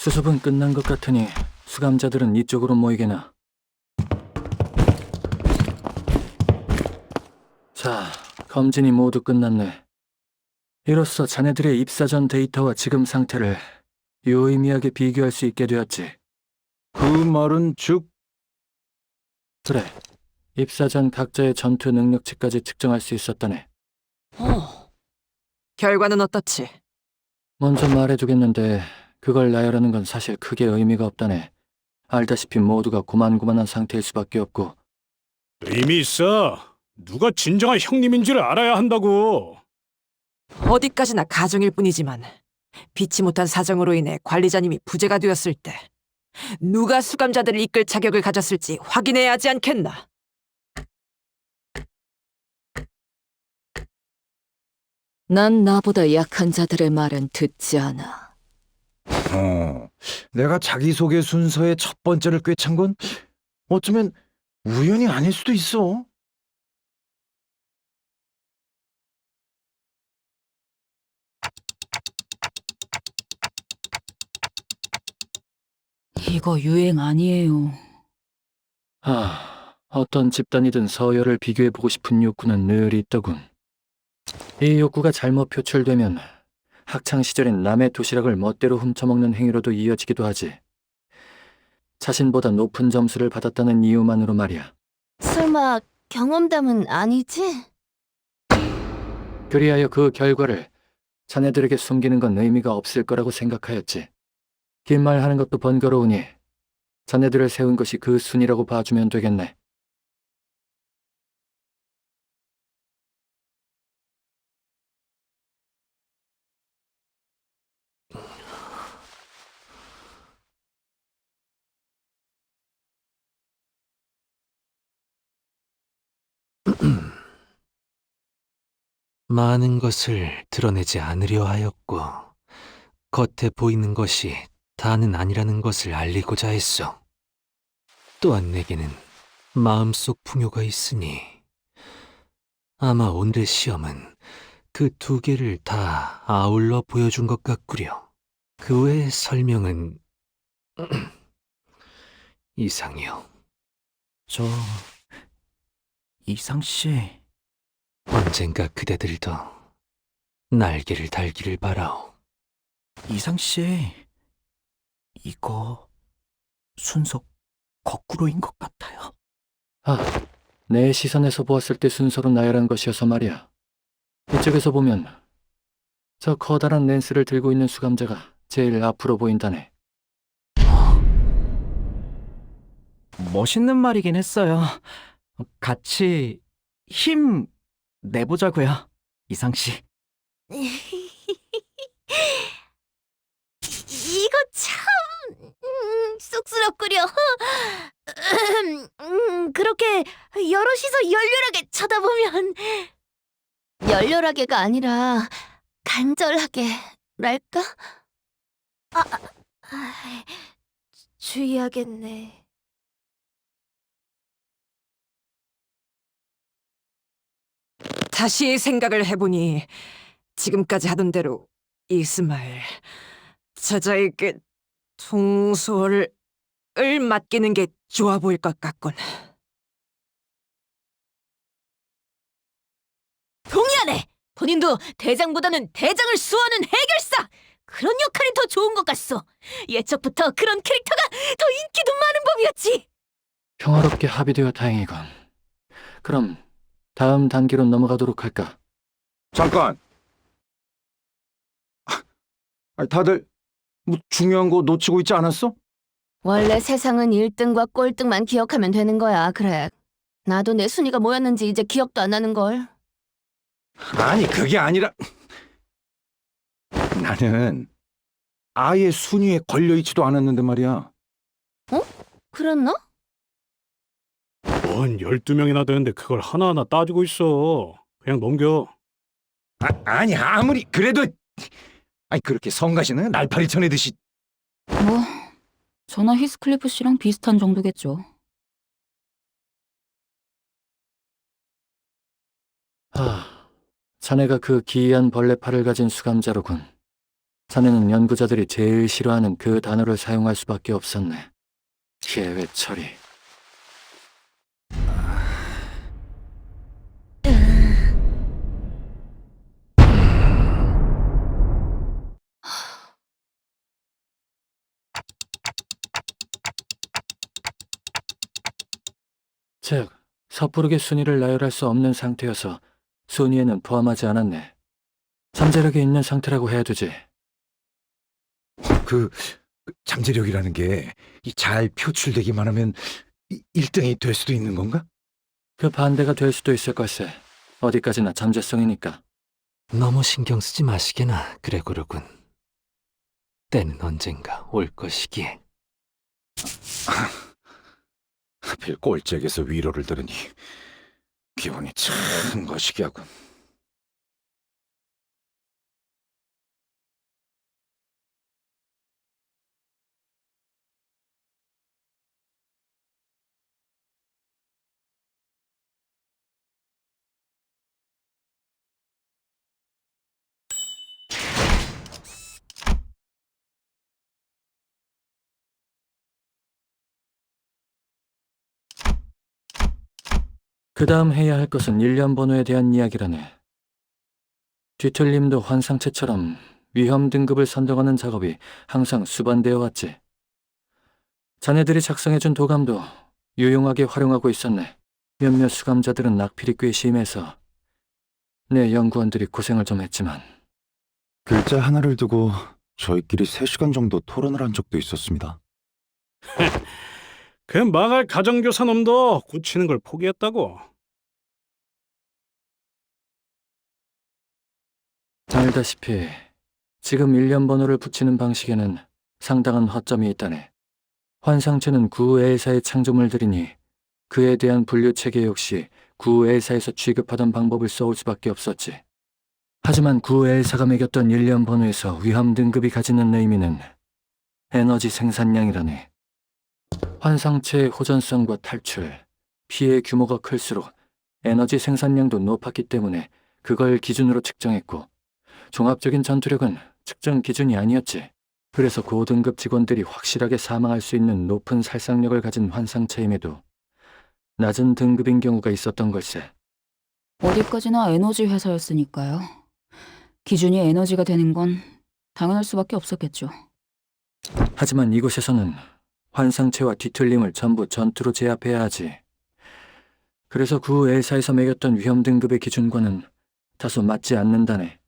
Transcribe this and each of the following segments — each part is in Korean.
수습은 끝난 것 같으니 수감자들은 이쪽으로 모이게나. 자, 검진이 모두 끝났네. 이로써 자네들의 입사 전 데이터와 지금 상태를 유의미하게 비교할 수 있게 되었지. 그 말은 즉, 그래, 입사 전 각자의 전투 능력치까지 측정할 수 있었다네. 결과는 어떻지? 먼저 말해두겠는데 그걸 나열하는 건 사실 크게 의미가 없다네. 알다시피 모두가 고만고만한 상태일 수밖에 없고. 의미 있어. 누가 진정한 형님인지를 알아야 한다고. 어디까지나 가정일 뿐이지만 피치 못한 사정으로 인해 관리자님이 부재가 되었을 때 누가 수감자들을 이끌 자격을 가졌을지 확인해야 하지 않겠나? 난 나보다 약한 자들의 말은 듣지 않아. 내가 자기소개 순서의 첫 번째를 꿰찬 건 어쩌면 우연이 아닐 수도 있어. 이거 유행 아니에요. 어떤 집단이든 서열을 비교해보고 싶은 욕구는 늘 있더군. 이 욕구가 잘못 표출되면 학창시절엔 남의 도시락을 멋대로 훔쳐먹는 행위로도 이어지기도 하지. 자신보다 높은 점수를 받았다는 이유만으로 말이야. 설마 경험담은 아니지? 그리하여 그 결과를 자네들에게 숨기는 건 의미가 없을 거라고 생각하였지. 긴 말 하는 것도 번거로우니 자네들을 세운 것이 그 순이라고 봐주면 되겠네. 많은 것을 드러내지 않으려 하였고, 겉에 보이는 것이 다는 아니라는 것을 알리고자 했소. 또한 내게는 마음속 풍요가 있으니, 아마 오늘의 시험은 그 두 개를 다 아울러 보여준 것 같구려. 그 외의 설명은 이상이요. 이상씨, 언젠가 그대들도 날개를 달기를 바라오. 이상씨, 이거 순서 거꾸로인 것 같아요. 내 시선에서 보았을 때 순서로 나열한 것이어서 말이야. 이쪽에서 보면 저 커다란 렌스를 들고 있는 수감자가 제일 앞으로 보인다네. 멋있는 말이긴 했어요. 같이 힘 내보자고요, 이상씨. 이거 참 쑥스럽구려. 그렇게 여럿이서 열렬하게 쳐다보면 열렬하게가 아니라 간절하게랄까? 주의하겠네. 다시 생각을 해보니 지금까지 하던 대로 이스마엘 저자에게 통솔을 맡기는 게 좋아 보일 것 같군. 동의하네. 본인도 대장보다는 대장을 수호하는 해결사. 그런 역할이 더 좋은 것 같소. 예적부터 그런 캐릭터가 더 인기도 많은 법이었지. 평화롭게 합의되어 다행이군. 그럼 다음 단계로 넘어가도록 할까? 잠깐. 다들 뭐 중요한 거 놓치고 있지 않았어? 원래 세상은 1등과 꼴등만 기억하면 되는 거야, 그래. 나도 내 순위가 뭐였는지 이제 기억도 안 나는걸. 아니, 그게 아니라 나는 아예 순위에 걸려있지도 않았는데 말이야. 그랬나? 뭔 12명이나 되는데 그걸 하나하나 따지고 있어. 그냥 넘겨. 아니, 아무리 그래도 그렇게 성가시는 날파리 쳐내듯이. 뭐, 저나 히스클리프 씨랑 비슷한 정도겠죠. 자네가 그 기이한 벌레 팔을 가진 수감자로군. 자네는 연구자들이 제일 싫어하는 그 단어를 사용할 수밖에 없었네. 계획 처리. 즉, 섣부르게 순위를 나열할 수 없는 상태여서 순위에는 포함하지 않았네. 잠재력이 있는 상태라고 해야 되지. 그 잠재력이라는 게 잘 표출되기만 하면 1등이 될 수도 있는 건가? 그 반대가 될 수도 있을 걸세. 어디까지나 잠재성이니까. 너무 신경 쓰지 마시게나, 그레고르군. 때는 언젠가 올 것이기에. 하필 꼴짝에서 위로를 들으니 기분이 참 거시기하군. 그 다음 해야 할 것은 1년 번호에 대한 이야기라네. 뒤틀림도 환상체처럼 위험 등급을 선정하는 작업이 항상 수반되어 왔지. 자네들이 작성해준 도감도 유용하게 활용하고 있었네. 몇몇 수감자들은 악필이 꽤 심해서 내 연구원들이 고생을 좀 했지만. 글자 하나를 두고 저희끼리 3시간 정도 토론을 한 적도 있었습니다. 그 망할 가정교사 놈도 고치는 걸 포기했다고. 알다시피 지금 1년 번호를 붙이는 방식에는 상당한 허점이 있다네. 환상체는 구엘사의 창조물들이니 그에 대한 분류체계 역시 구엘사에서 취급하던 방법을 써올 수밖에 없었지. 하지만 구엘사가 매겼던 1년 번호에서 위험 등급이 가지는 의미는 에너지 생산량이라네. 환상체의 호전성과 탈출, 피해 규모가 클수록 에너지 생산량도 높았기 때문에 그걸 기준으로 측정했고, 종합적인 전투력은 측정 기준이 아니었지. 그래서 고등급 직원들이 확실하게 사망할 수 있는 높은 살상력을 가진 환상체임에도 낮은 등급인 경우가 있었던 걸세. 어디까지나 에너지 회사였으니까요. 기준이 에너지가 되는 건 당연할 수밖에 없었겠죠. 하지만 이곳에서는 환상체와 뒤틀림을 전부 전투로 제압해야 하지. 그래서 구 엘사에서 매겼던 위험 등급의 기준과는 다소 맞지 않는다네.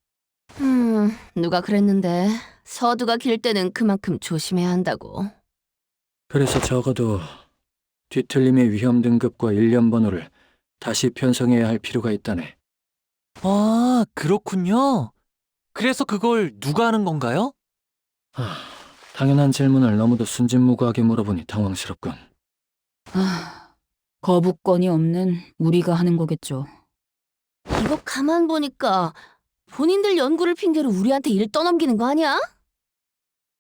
누가 그랬는데 서두가 길 때는 그만큼 조심해야 한다고. 그래서 적어도 뒤틀림의 위험 등급과 1년 번호를 다시 편성해야 할 필요가 있다네. 아, 그렇군요. 그래서 그걸 누가 하는 건가요? 당연한 질문을 너무도 순진무구하게 물어보니 당황스럽군. 거부권이 없는 우리가 하는 거겠죠. 이거 가만 보니까 본인들 연구를 핑계로 우리한테 일 떠넘기는 거 아니야?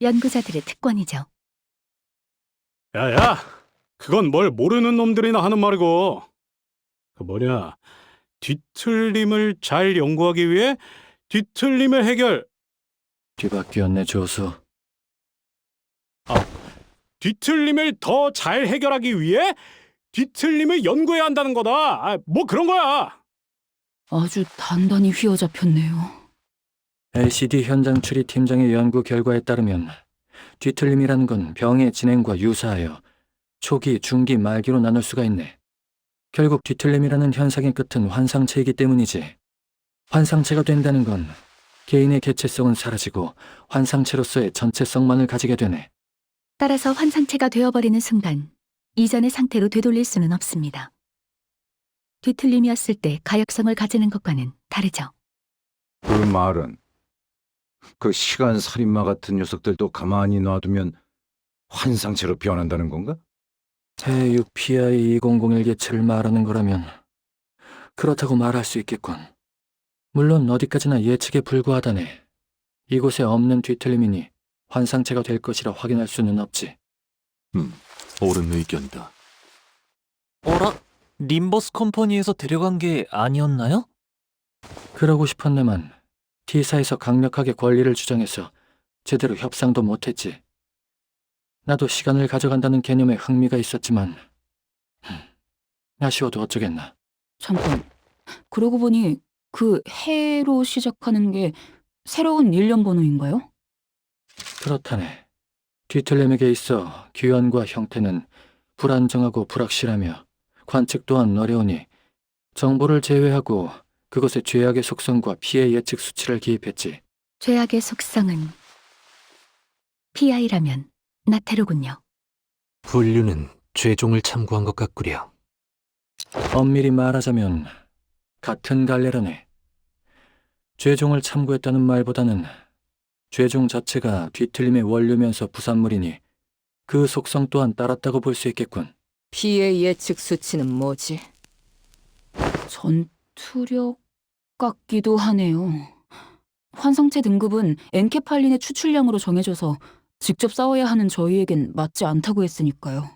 연구자들의 특권이죠. 야야, 그건 뭘 모르는 놈들이나 하는 말이고. 그 뭐냐, 뒤틀림을 잘 연구하기 위해 뒤틀림의 해결, 뒤바뀌었네, 조수. 뒤틀림을 더 잘 해결하기 위해 뒤틀림을 연구해야 한다는 거다. 뭐 그런 거야. 아주 단단히 휘어잡혔네요. LCD 현장 추리 팀장의 연구 결과에 따르면 뒤틀림이라는 건 병의 진행과 유사하여 초기, 중기, 말기로 나눌 수가 있네. 결국 뒤틀림이라는 현상의 끝은 환상체이기 때문이지. 환상체가 된다는 건 개인의 개체성은 사라지고 환상체로서의 전체성만을 가지게 되네. 따라서 환상체가 되어버리는 순간 이전의 상태로 되돌릴 수는 없습니다. 뒤틀림이었을 때 가역성을 가지는 것과는 다르죠. 그 말은 그 시간 살인마 같은 녀석들도 가만히 놔두면 환상체로 변한다는 건가? J6PI2001 개체를 말하는 거라면 그렇다고 말할 수 있겠군. 물론 어디까지나 예측에 불과하다네. 이곳에 없는 뒤틀림이니 환상체가 될 것이라 확인할 수는 없지. 옳은 의견이다. 어라? 림버스 컴퍼니에서 데려간 게 아니었나요? 그러고 싶었네만 T사에서 강력하게 권리를 주장해서 제대로 협상도 못했지. 나도 시간을 가져간다는 개념에 흥미가 있었지만 아쉬워도 어쩌겠나. 잠깐. 그러고 보니 그 해로 시작하는 게 새로운 일련 번호인가요? 그렇다네. 뒤틀림에게 있어 규현과 형태는 불안정하고 불확실하며 관측 또한 어려우니 정보를 제외하고 그것의 죄악의 속성과 피해 예측 수치를 기입했지. 죄악의 속성은 PI라면 나태로군요. 분류는 죄종을 참고한 것 같구려. 엄밀히 말하자면 같은 갈래라네. 죄종을 참고했다는 말보다는 죄종 자체가 뒤틀림의 원료면서 부산물이니 그 속성 또한 따랐다고 볼 수 있겠군. 피해 예측 수치는 뭐지? 전투력 같기도 하네요. 환상체 등급은 엔케팔린의 추출량으로 정해져서 직접 싸워야 하는 저희에겐 맞지 않다고 했으니까요.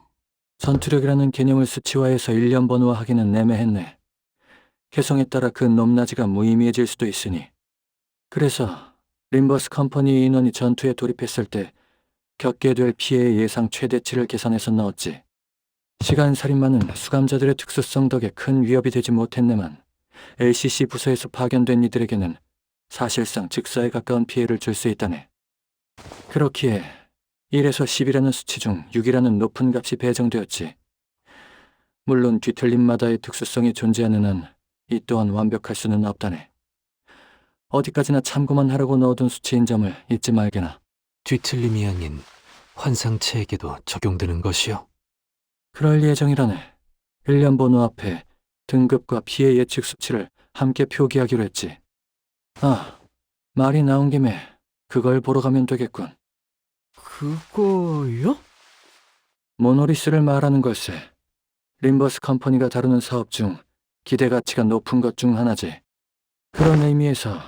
전투력이라는 개념을 수치화해서 일련 번호화하기는 애매했네. 개성에 따라 그 높낮이가 무의미해질 수도 있으니. 그래서 림버스 컴퍼니 인원이 전투에 돌입했을 때 겪게 될 피해의 예상 최대치를 계산해서 넣었지. 시간 살인마는 수감자들의 특수성 덕에 큰 위협이 되지 못했네만 LCC 부서에서 파견된 이들에게는 사실상 즉사에 가까운 피해를 줄 수 있다네. 그렇기에 1에서 10이라는 수치 중 6이라는 높은 값이 배정되었지. 물론 뒤틀림마다의 특수성이 존재하는 한 이 또한 완벽할 수는 없다네. 어디까지나 참고만 하라고 넣어둔 수치인 점을 잊지 말게나. 뒤틀림이 아닌 환상체에게도 적용되는 것이요. 그럴 예정이라네. 1년 번호 앞에 등급과 피해 예측 수치를 함께 표기하기로 했지. 아, 말이 나온 김에 그걸 보러 가면 되겠군. 그거요? 모노리스를 말하는 걸세. 림버스 컴퍼니가 다루는 사업 중 기대 가치가 높은 것 중 하나지. 그런 의미에서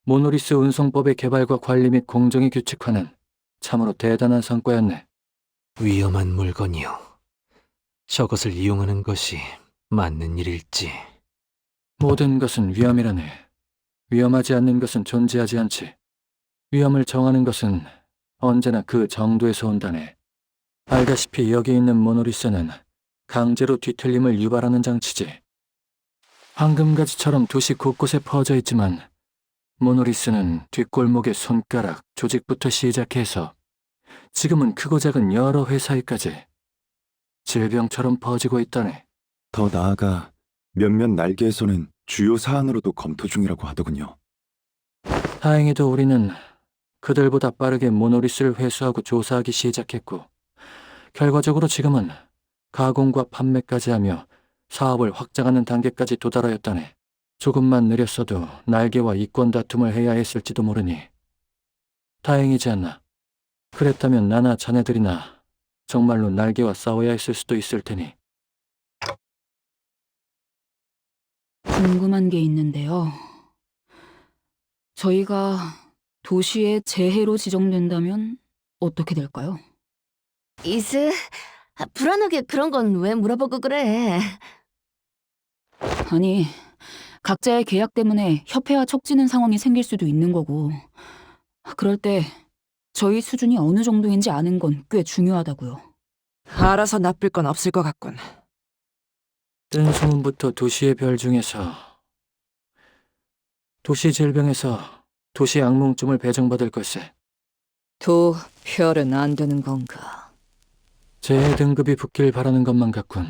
모노리스 운송법의 개발과 관리 및 공정의 규칙화는 참으로 대단한 성과였네. 위험한 물건이요. 저것을 이용하는 것이 맞는 일일지. 모든 것은 위험이라네. 위험하지 않는 것은 존재하지 않지. 위험을 정하는 것은 언제나 그 정도에서 온다네. 알다시피 여기 있는 모노리스는 강제로 뒤틀림을 유발하는 장치지. 황금가지처럼 도시 곳곳에 퍼져 있지만 모노리스는 뒷골목의 손가락, 조직부터 시작해서 지금은 크고 작은 여러 회사에까지 질병처럼 퍼지고 있다네. 더 나아가 몇몇 날개에서는 주요 사안으로도 검토 중이라고 하더군요. 다행히도 우리는 그들보다 빠르게 모노리스를 회수하고 조사하기 시작했고 결과적으로 지금은 가공과 판매까지 하며 사업을 확장하는 단계까지 도달하였다네. 조금만 느렸어도 날개와 이권 다툼을 해야 했을지도 모르니 다행이지 않나. 그랬다면 나나 자네들이나 정말로 날개와 싸워야 했을 수도 있을 테니. 궁금한 게 있는데요. 저희가 도시의 재해로 지정된다면 어떻게 될까요? 이스, 불안하게 그런 건 왜 물어보고 그래? 아니, 각자의 계약 때문에 협회와 척지는 상황이 생길 수도 있는 거고, 그럴 때 저희 수준이 어느 정도인지 아는 건 꽤 중요하다고요. 알아서 나쁠 건 없을 것 같군. 뜬 소문부터 도시의 별 중에서 도시 질병에서 도시 악몽쯤을 배정받을 걸세. 별은 안 되는 건가? 재해 등급이 붙길 바라는 것만 같군.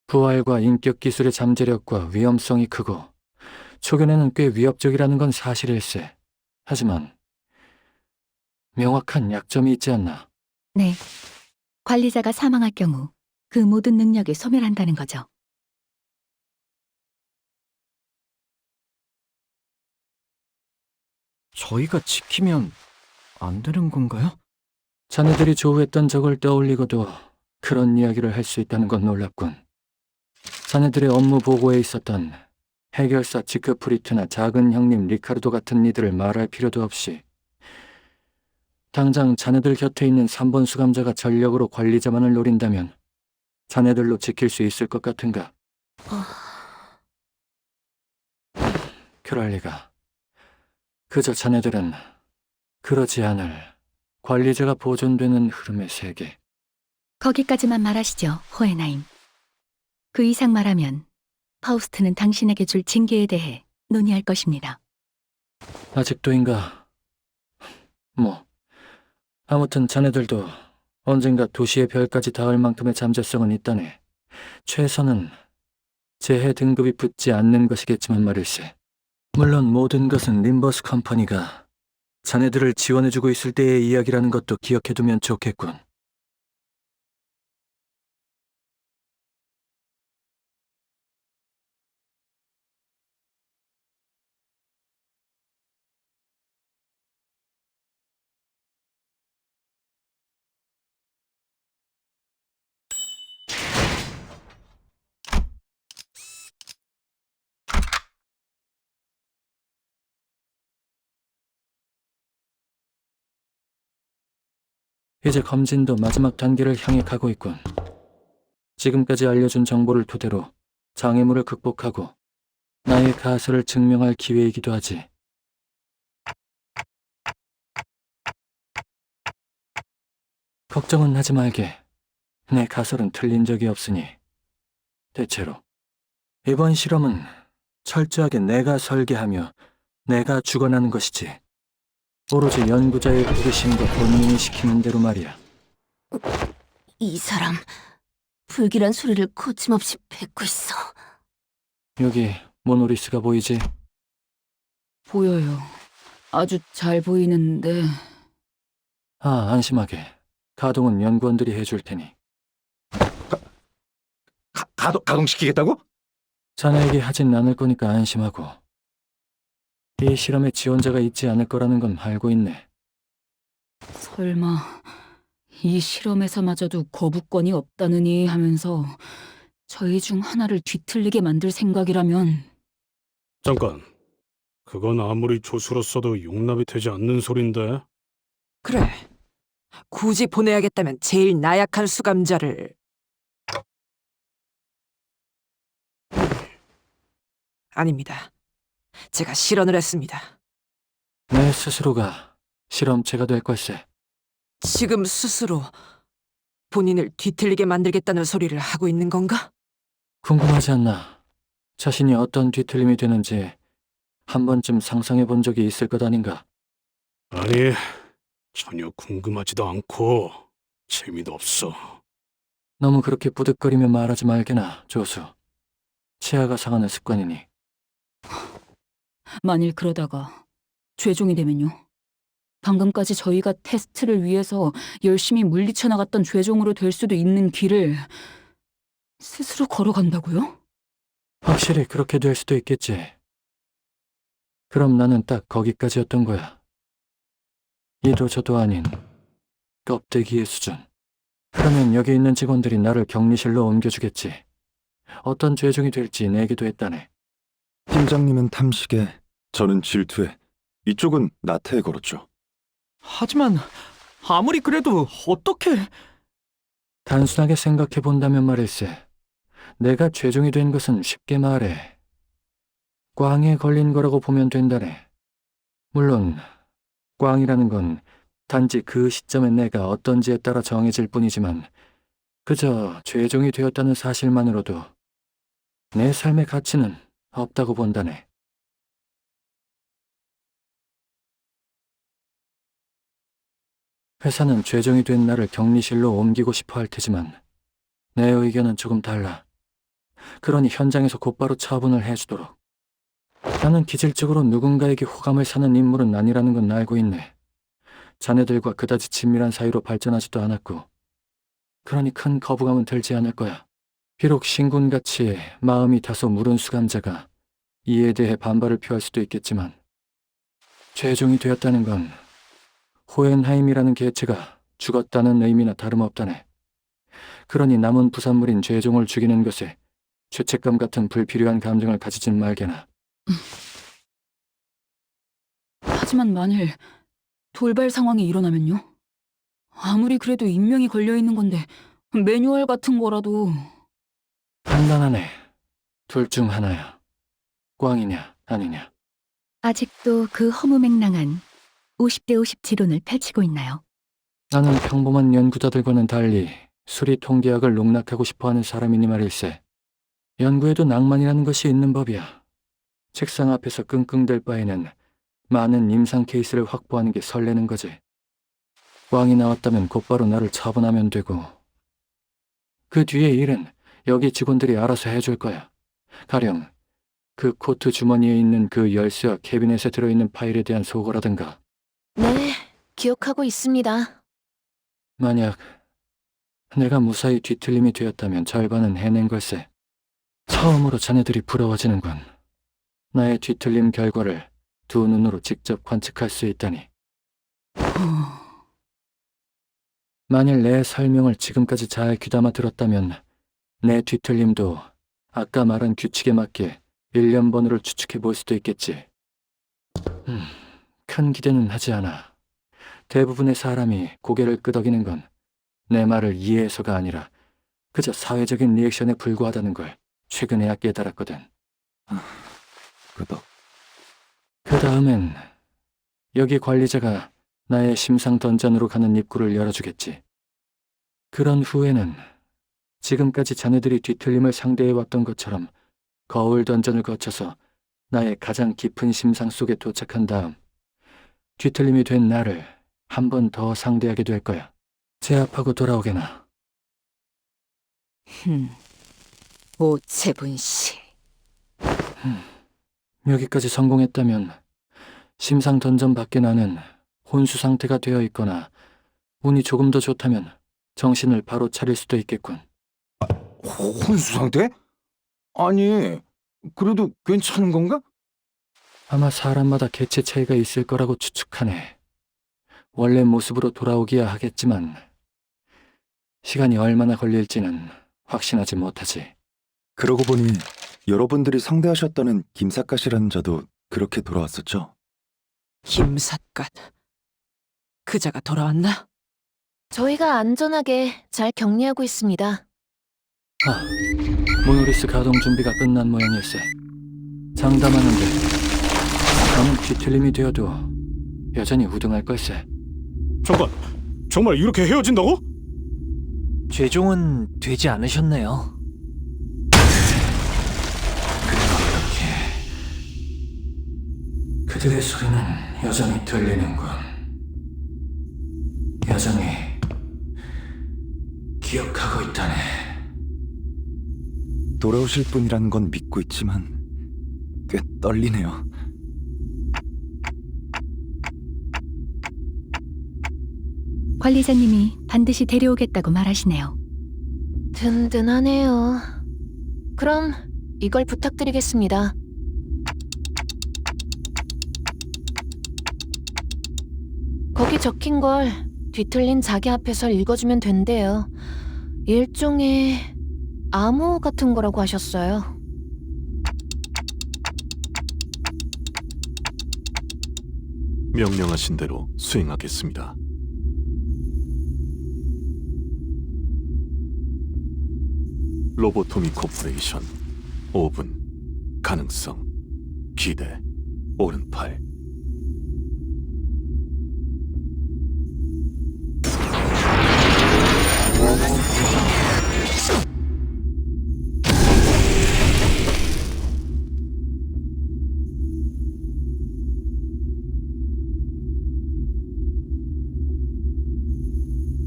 부활과 인격 기술의 잠재력과 위험성이 크고 초견에는 꽤 위협적이라는 건 사실일세. 하지만 명확한 약점이 있지 않나. 네. 관리자가 사망할 경우 그 모든 능력이 소멸한다는 거죠. 저희가 지키면 안 되는 건가요? 자네들이 조우했던 적을 떠올리고도 그런 이야기를 할 수 있다는 건 놀랍군. 자네들의 업무 보고에 있었던 해결사 지크프리트나 작은 형님 리카르도 같은 이들을 말할 필요도 없이 당장 자네들 곁에 있는 3번 수감자가 전력으로 관리자만을 노린다면 자네들로 지킬 수 있을 것 같은가? 그럴 리가. 그저 자네들은 그러지 않을 관리자가 보존되는 흐름의 세계. 거기까지만 말하시죠, 호헤나임. 그 이상 말하면 파우스트는 당신에게 줄 징계에 대해 논의할 것입니다. 아직도인가? 뭐, 아무튼 자네들도 언젠가 도시의 별까지 닿을 만큼의 잠재성은 있다네. 최선은 재해 등급이 붙지 않는 것이겠지만 말일세. 물론 모든 것은 림버스 컴퍼니가 자네들을 지원해주고 있을 때의 이야기라는 것도 기억해두면 좋겠군. 이제 검진도 마지막 단계를 향해 가고 있군. 지금까지 알려준 정보를 토대로 장애물을 극복하고 나의 가설을 증명할 기회이기도 하지. 걱정은 하지 말게. 내 가설은 틀린 적이 없으니. 대체로 이번 실험은 철저하게 내가 설계하며 내가 주관하는 것이지. 오로지 연구자의 부르심과 본능이 시키는 대로 말이야. 이 사람 불길한 소리를 거침없이 뱉고 있어. 여기 모노리스가 보이지? 보여요. 아주 잘 보이는데 안심하게. 가동은 연구원들이 해줄 테니. 가동시키겠다고? 자네에게 하진 않을 거니까 안심하고. 이 실험에 지원자가 있지 않을 거라는 건 알고 있네. 설마 이 실험에서마저도 거부권이 없다느니 하면서 저희 중 하나를 뒤틀리게 만들 생각이라면 잠깐. 그건 아무리 조수로서도 용납이 되지 않는 소린데. 그래. 굳이 보내야겠다면 제일 나약한 수감자를... 아닙니다. 제가 실언을 했습니다. 내 스스로가 실험체가 될 걸세. 지금 스스로 본인을 뒤틀리게 만들겠다는 소리를 하고 있는 건가? 궁금하지 않나? 자신이 어떤 뒤틀림이 되는지 한 번쯤 상상해 본 적이 있을 것 아닌가? 아니, 전혀 궁금하지도 않고 재미도 없어. 너무 그렇게 부득거리며 말하지 말게나, 조수. 치아가 상하는 습관이니. 만일 그러다가 최종이 되면요. 방금까지 저희가 테스트를 위해서 열심히 물리쳐 나갔던 죄종으로 될 수도 있는 길을 스스로 걸어간다고요? 확실히 그렇게 될 수도 있겠지. 그럼 나는 딱 거기까지였던 거야. 이도 저도 아닌 껍데기의 수준. 그러면 여기 있는 직원들이 나를 격리실로 옮겨주겠지. 어떤 죄종이 될지 내기도 했다네. 팀장님은 탐식에, 저는 질투에, 이쪽은 나태에 걸었죠. 하지만 아무리 그래도 어떻게... 단순하게 생각해 본다면 말일세. 내가 죄종이 된 것은 쉽게 말해 꽝에 걸린 거라고 보면 된다네. 물론 꽝이라는 건 단지 그 시점에 내가 어떤지에 따라 정해질 뿐이지만 그저 죄종이 되었다는 사실만으로도 내 삶의 가치는 없다고 본다네. 회사는 죄종이 된 나를 격리실로 옮기고 싶어 할 테지만 내 의견은 조금 달라. 그러니 현장에서 곧바로 처분을 해주도록. 나는 기질적으로 누군가에게 호감을 사는 인물은 아니라는 건 알고 있네. 자네들과 그다지 친밀한 사이로 발전하지도 않았고 그러니 큰 거부감은 들지 않을 거야. 비록 신군같이 마음이 다소 무른 수감자가 이에 대해 반발을 표할 수도 있겠지만 죄종이 되었다는 건 호헨하임이라는 개체가 죽었다는 의미나 다름없다네. 그러니 남은 부산물인 죄종을 죽이는 것에 죄책감 같은 불필요한 감정을 가지진 말게나. 하지만 만일 돌발 상황이 일어나면요? 아무리 그래도 인명이 걸려있는 건데 매뉴얼 같은 거라도... 간단하네. 둘 중 하나야. 꽝이냐 아니냐. 아직도 그 허무맹랑한 50대 50 지론을 펼치고 있나요? 나는 평범한 연구자들과는 달리 수리 통계학을 농락하고 싶어하는 사람이니 말일세. 연구에도 낭만이라는 것이 있는 법이야. 책상 앞에서 끙끙댈 바에는 많은 임상 케이스를 확보하는 게 설레는 거지. 꽝이 나왔다면 곧바로 나를 처분하면 되고, 그 뒤의 일은 여기 직원들이 알아서 해줄 거야. 가령 그 코트 주머니에 있는 그 열쇠와 캐비넷에 들어있는 파일에 대한 소거라든가. 네, 기억하고 있습니다. 만약 내가 무사히 뒤틀림이 되었다면 절반은 해낸 걸세. 처음으로 자네들이 부러워지는군. 나의 뒤틀림 결과를 두 눈으로 직접 관측할 수 있다니. 만일 내 설명을 지금까지 잘 귀담아 들었다면 내 뒤틀림도 아까 말한 규칙에 맞게 1년 번호를 추측해 볼 수도 있겠지. 큰 기대는 하지 않아. 대부분의 사람이 고개를 끄덕이는 건 내 말을 이해해서가 아니라 그저 사회적인 리액션에 불과하다는 걸 최근에야 깨달았거든. 끄덕. 그 다음엔 여기 관리자가 나의 심상 던전으로 가는 입구를 열어주겠지. 그런 후에는 지금까지 자네들이 뒤틀림을 상대해왔던 것처럼 거울 던전을 거쳐서 나의 가장 깊은 심상 속에 도착한 다음 뒤틀림이 된 나를 한 번 더 상대하게 될 거야. 제압하고 돌아오게나. 오채분 씨. 여기까지 성공했다면 심상 던전 밖에 나는 혼수 상태가 되어 있거나 운이 조금 더 좋다면 정신을 바로 차릴 수도 있겠군. 혼수 상태? 아니, 그래도 괜찮은 건가? 아마 사람마다 개체 차이가 있을 거라고 추측하네. 원래 모습으로 돌아오기야 하겠지만 시간이 얼마나 걸릴지는 확신하지 못하지. 그러고 보니 여러분들이 상대하셨다는 김삿갓이라는 자도 그렇게 돌아왔었죠? 김삿갓. 그자가 돌아왔나? 저희가 안전하게 잘 격리하고 있습니다. 모노리스 가동 준비가 끝난 모양일세. 장담하는데 나는 뒤틀림이 되어도 여전히 우등할 걸세. 잠깐, 정말 이렇게 헤어진다고? 최종은 되지 않으셨네요. 그들의 소리는 여전히 들리는군. 여전히 기억하고 있다네. 돌아오실 분이라는 건 믿고 있지만 꽤 떨리네요. 관리자님이 반드시 데려오겠다고 말하시네요. 든든하네요. 그럼 이걸 부탁드리겠습니다. 거기 적힌 걸 뒤틀린 자기 앞에서 읽어주면 된대요. 일종의 암호 같은 거라고 하셨어요. 명령하신 대로 수행하겠습니다. 로보토미 코퍼레이션 5분 가능성 기대 오른팔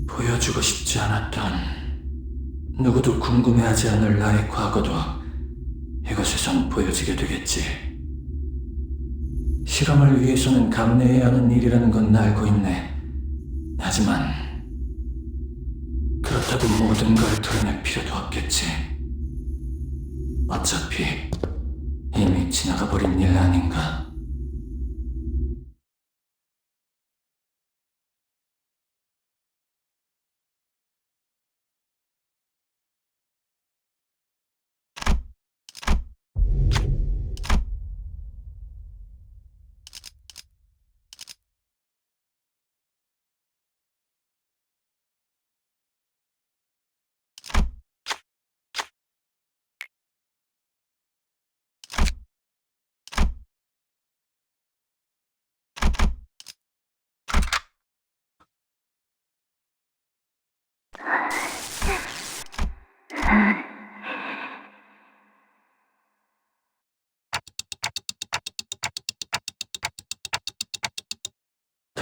보여주고 싶지 않았던, 누구도 궁금해하지 않을 나의 과거도 이곳에선 보여지게 되겠지. 실험을 위해서는 감내해야 하는 일이라는 건 알고 있네. 하지만 그렇다고 모든 걸 드러낼 필요도 없겠지. 어차피 이미 지나가 버린 일 아닌가.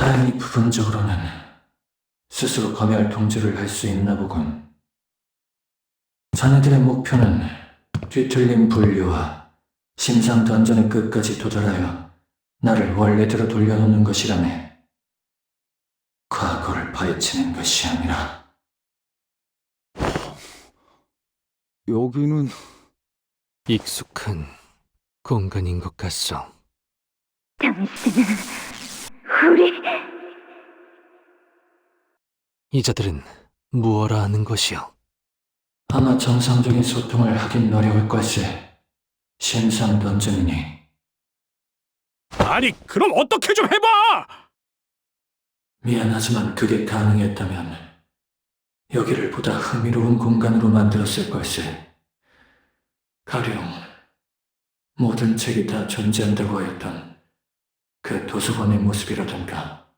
다행히 부분적으로는 스스로 검열 통제를 할 수 있나 보군. 자네들의 목표는 뒤틀린 분류와 심상 던전의 끝까지 도달하여 나를 원래대로 돌려놓는 것이라네. 과거를 파헤치는 것이 아니라. 여기는 익숙한 공간인 것 같소. 당신은 우리 이자들은 무엇라 하는 것이오? 아마 정상적인 소통을 하긴 어려울 걸세. 심상 던전이니. 아니, 그럼 어떻게 좀 해봐! 미안하지만 그게 가능했다면 여기를 보다 흥미로운 공간으로 만들었을 걸세. 가령 모든 책이 다 존재한다고 하였던 그 도서관의 모습이라던가.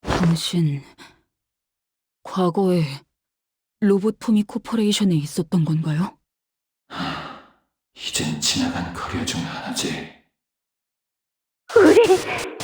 당신 과거에 로봇포미 코퍼레이션에 있었던 건가요? 이젠 지나간 커리어 중 하나지. 우리를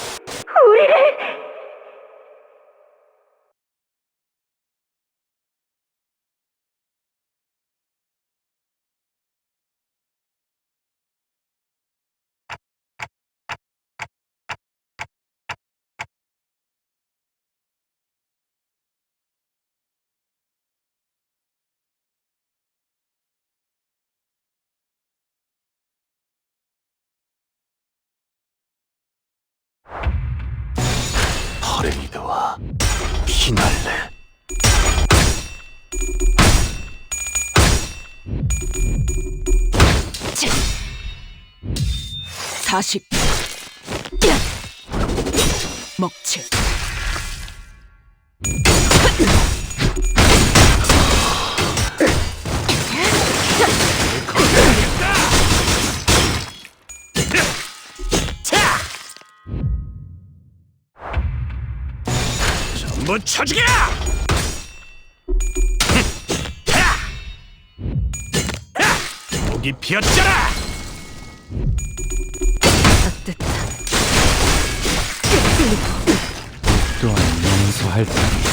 퍼레이드와 피날레. 40 먹칠 전부 쳐죽여! 목이 비었잖아! 또한 용서할 테니.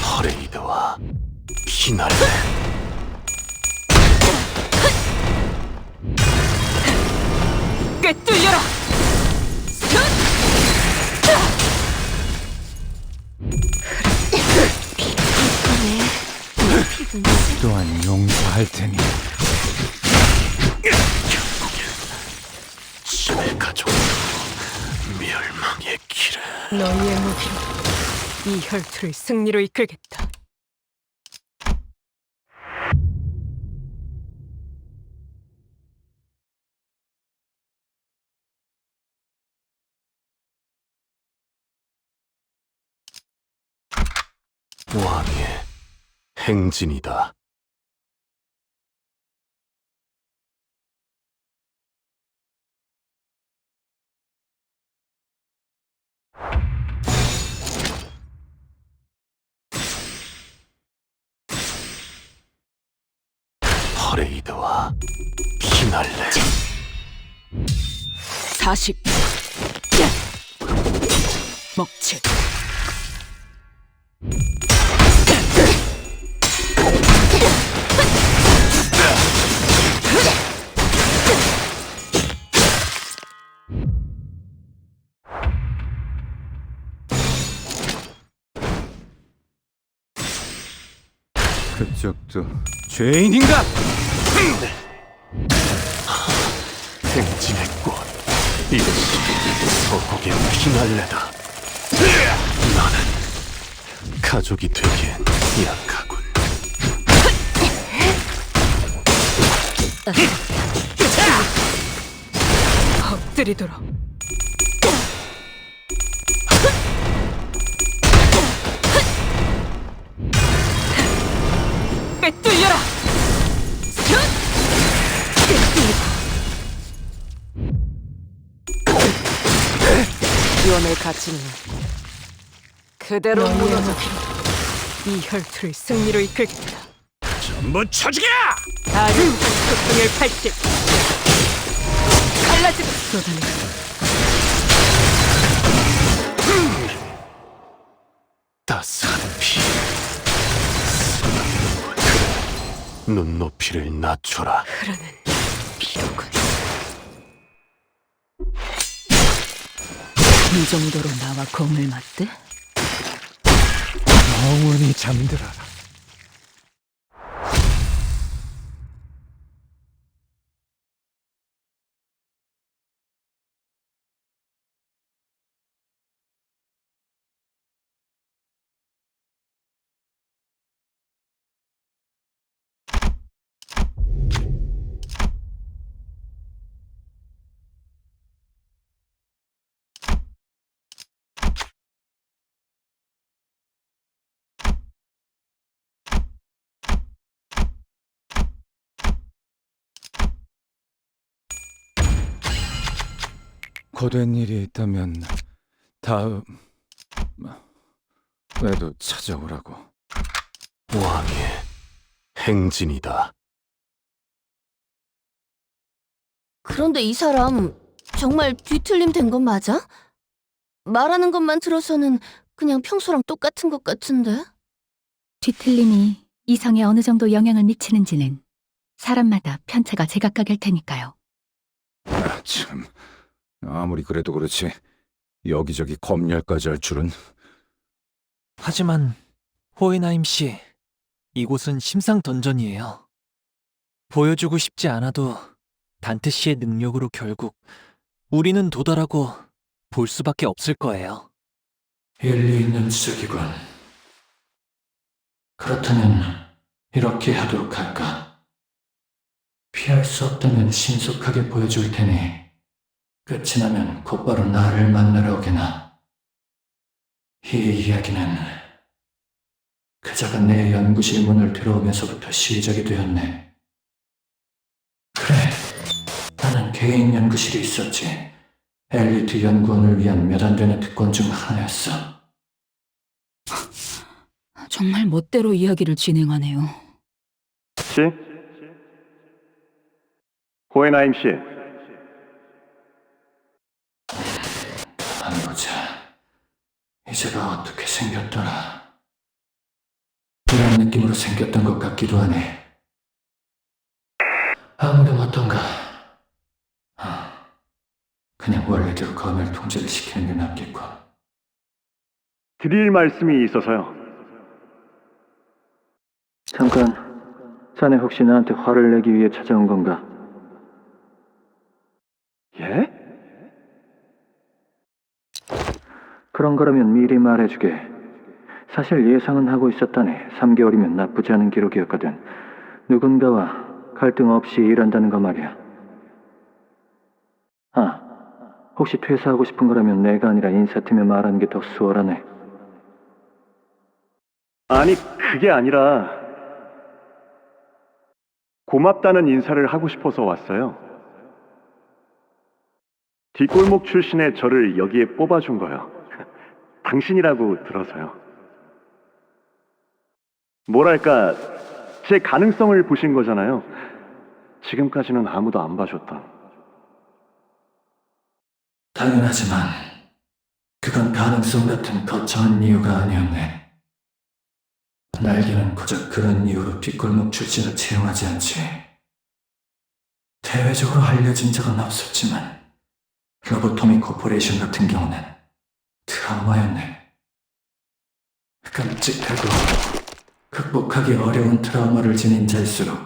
퍼레이드와 피날레. 꿰뚫려라! 또한 용서할 테니. 신의 가족 멸망의 길에. 너희의 무기로 이 혈투를 승리로 이끌겠다. 왕의 행진이다. 퍼레이드와 피날레. 40 먹칠 그쪽도 죄인인가? 행진의 꽃. 이것이 서곡의 피날레다. 나는 가족이 되기엔 약하군. 엎드리도록 꿰뚫려라! 위험을 가치는 그대로 무너져 이 혈투를 승리로 이끌겠다. 묻혀주게! 가능한 소통의 팔찌 갈라지고 따스한 피. 눈높이를 낮춰라. 흐르는 피로군. 이 정도로 나와 공을 맞대? 영원히 잠들어라. 고된 일이 있다면 다음에도 찾아오라고. 왕의 행진이다. 그런데 이 사람 정말 뒤틀림 된 건 맞아? 말하는 것만 들어서는 그냥 평소랑 똑같은 것 같은데? 뒤틀림이 이성에 어느 정도 영향을 미치는지는 사람마다 편차가 제각각일 테니까요. 아, 참. 아무리 그래도 그렇지 여기저기 검열까지 할 줄은. 하지만 호헤나임 씨, 이곳은 심상 던전이에요. 보여주고 싶지 않아도 단트 씨의 능력으로 결국 우리는 도달하고 볼 수밖에 없을 거예요. 일리 있는 지적이군. 그렇다면 이렇게 하도록 할까? 피할 수 없다면 신속하게 보여줄 테니 끝이 나면 곧바로 나를 만나러 오게나. 이 이야기는 그자가 내 연구실 문을 들어오면서부터 시작이 되었네. 그래, 나는 개인 연구실이 있었지. 엘리트 연구원을 위한 몇 안 되는 특권 중 하나였어. 정말 멋대로 이야기를 진행하네요. 씨? 호헤나임 씨. 가만 보자. 이제가 어떻게 생겼더라. 이런 느낌으로 생겼던 것 같기도 하네. 아무렴 어떤가? 그냥 원래대로 검을 통제를 시키는 게 낫겠군. 드릴 말씀이 있어서요. 잠깐, 자네 혹시 나한테 화를 내기 위해 찾아온 건가? 예? 그런 거라면 미리 말해주게. 사실 예상은 하고 있었다네. 3개월이면 나쁘지 않은 기록이었거든. 누군가와 갈등 없이 일한다는 거 말이야. 혹시 퇴사하고 싶은 거라면 내가 아니라 인사팀에 말하는 게 더 수월하네. 아니, 그게 아니라 고맙다는 인사를 하고 싶어서 왔어요. 뒷골목 출신의 저를 여기에 뽑아준 거요. 당신이라고 들어서요. 뭐랄까, 제 가능성을 보신 거잖아요. 지금까지는 아무도 안 봐줬던. 당연하지만 그건 가능성 같은 거창한 이유가 아니었네. 날개는 고작 그런 이유로 뒷골목 출신을 채용하지 않지. 대외적으로 알려진 적은 없었지만 로보토미 코퍼레이션 같은 경우는 트라우마였네. 끔찍하고 극복하기 어려운 트라우마를 지닌 자일수록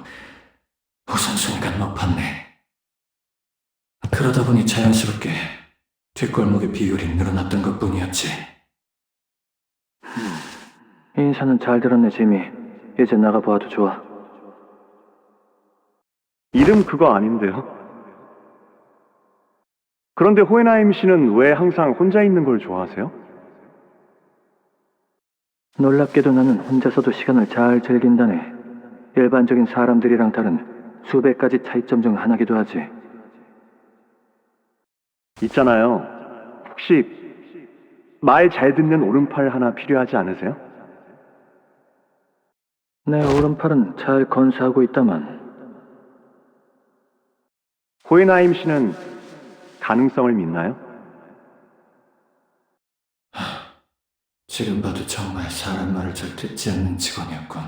우선순위가 높았네. 그러다 보니 자연스럽게 뒷골목의 비율이 늘어났던 것뿐이었지. 인사는 잘 들었네, 지미. 이제 나가봐도 좋아. 이름 그거 아닌데요. 그런데 호헤나임 씨는 왜 항상 혼자 있는 걸 좋아하세요? 놀랍게도 나는 혼자서도 시간을 잘 즐긴다네. 일반적인 사람들이랑 다른 수백 가지 차이점 중 하나기도 하지. 있잖아요. 혹시 말 잘 듣는 오른팔 하나 필요하지 않으세요? 내 오른팔은 잘 건사하고 있다만 호헤나임 씨는 가능성을 믿나요? 지금 봐도 정말 사람 말을 잘 듣지 않는 직원이었군.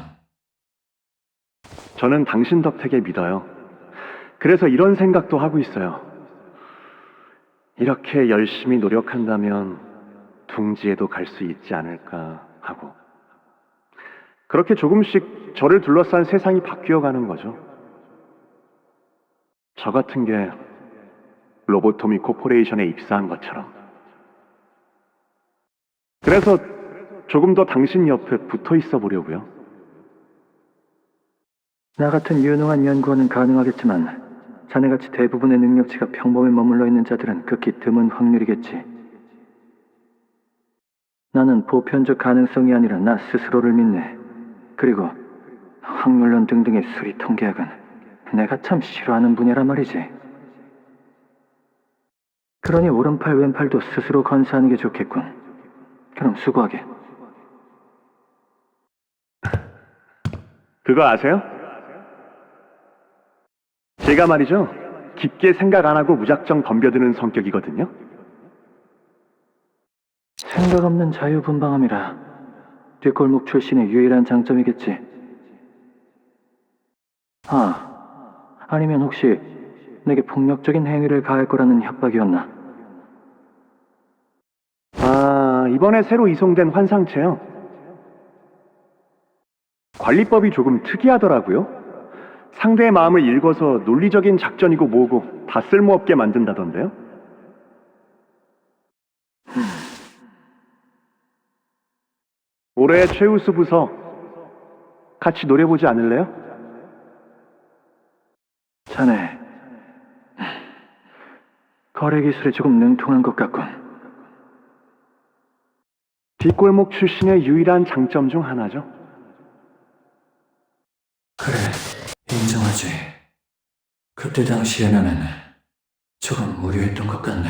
저는 당신 덕택에 믿어요. 그래서 이런 생각도 하고 있어요. 이렇게 열심히 노력한다면 둥지에도 갈 수 있지 않을까 하고. 그렇게 조금씩 저를 둘러싼 세상이 바뀌어가는 거죠. 저 같은 게 로보토미 코퍼레이션에 입사한 것처럼. 그래서 조금 더 당신 옆에 붙어 있어 보려고요. 나 같은 유능한 연구원은 가능하겠지만 자네같이 대부분의 능력치가 평범에 머물러 있는 자들은 극히 드문 확률이겠지. 나는 보편적 가능성이 아니라 나 스스로를 믿네. 그리고 확률론 등등의 수리 통계학은 내가 참 싫어하는 분야란 말이지. 그러니 오른팔 왼팔도 스스로 건사하는 게 좋겠군. 그럼 수고하게. 그거 아세요? 제가 말이죠. 깊게 생각 안 하고 무작정 덤벼드는 성격이거든요. 생각 없는 자유분방함이라 뒷골목 출신의 유일한 장점이겠지. 아니면 혹시 내게 폭력적인 행위를 가할 거라는 협박이었나? 이번에 새로 이송된 환상체요. 관리법이 조금 특이하더라고요. 상대의 마음을 읽어서 논리적인 작전이고 뭐고 다 쓸모없게 만든다던데요. 올해 최우수 부서 같이 노려보지 않을래요? 자네 거래 기술에 조금 능통한 것 같군. 뒷골목 출신의 유일한 장점 중 하나죠. 그래, 인정하지. 그때 당시에 나는 조금 무료했던 것 같네.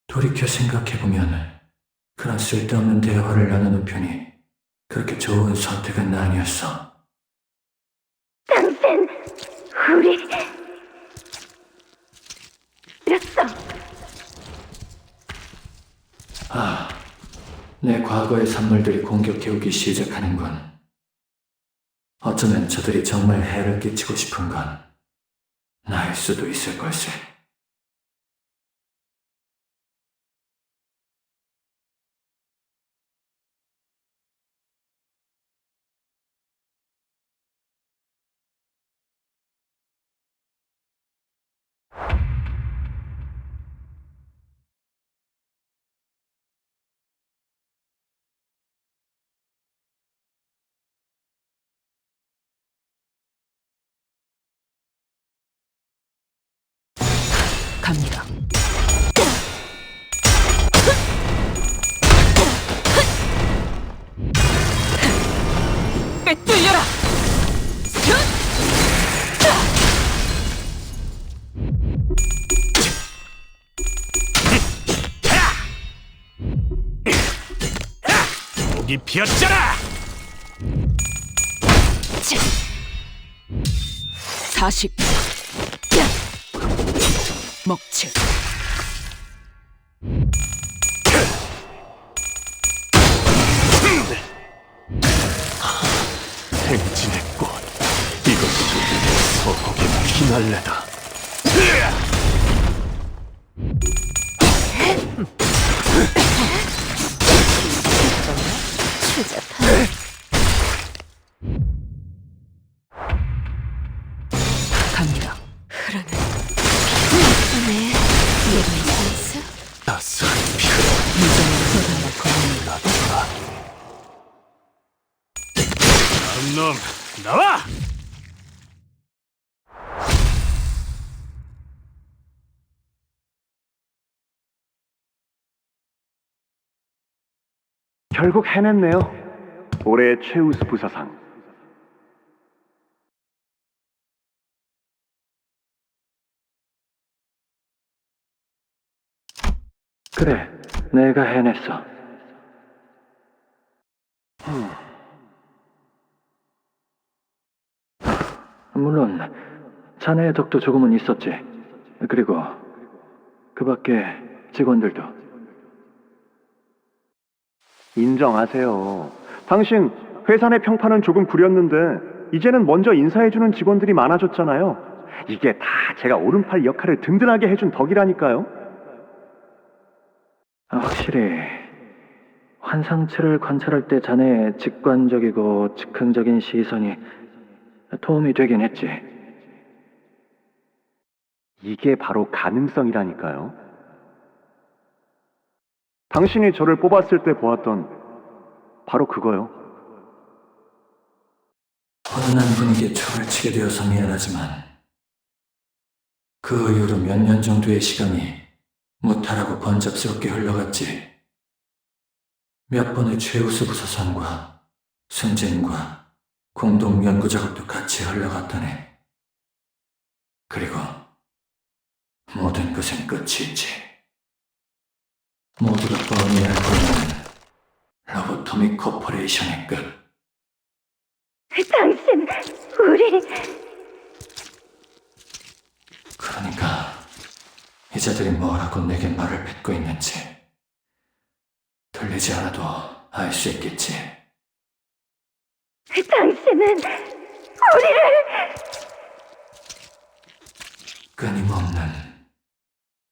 돌이켜 생각해보면 그런 쓸데없는 대화를 나누는 편이 그렇게 좋은 선택은 아니었어. 당신 우리 이랬어. 내 과거의 산물들이 공격해오기 시작하는군. 어쩌면 저들이 정말 해를 끼치고 싶은 건 나일 수도 있을 걸세. 갑니다. 꿰뚫려라! 목이 피었잖아. 40 먹칠 행진의 꽃, 이것이 서곡의 피날레다. 추잡한. 갑니다. 흐르는 내 예로의 찬스. 따스한 피, 나도라. 다음 놈 나와. 결국 해냈네요. 올해 최우수 부서상. 그래, 내가 해냈어. 물론 자네의 덕도 조금은 있었지. 그리고 그 밖에 직원들도. 인정하세요. 당신 회사 내 평판은 조금 구렸는데 이제는 먼저 인사해주는 직원들이 많아졌잖아요. 이게 다 제가 오른팔 역할을 든든하게 해준 덕이라니까요. 확실히 환상체를 관찰할 때 자네의 직관적이고 즉흥적인 시선이 도움이 되긴 했지. 이게 바로 가능성이라니까요. 당신이 저를 뽑았을 때 보았던 바로 그거요. 혼란한 분위기에 촉을 치게 되어서 미안하지만 그 이후로 몇 년 정도의 시간이 무탈하고 번잡스럽게 흘러갔지. 몇 번의 최우수 부서상과 승진과 공동 연구 작업도 같이 흘러갔다네. 그리고 모든 것은 끝이 있지. 모두가 뻔히 알고 있는 로보토믹 코퍼레이션의 끝. 당신, 우리... 그러니까 이자들이 뭐라고 내게 말을 뱉고 있는지 들리지 않아도 알 수 있겠지. 당신은 우리를... 끊임없는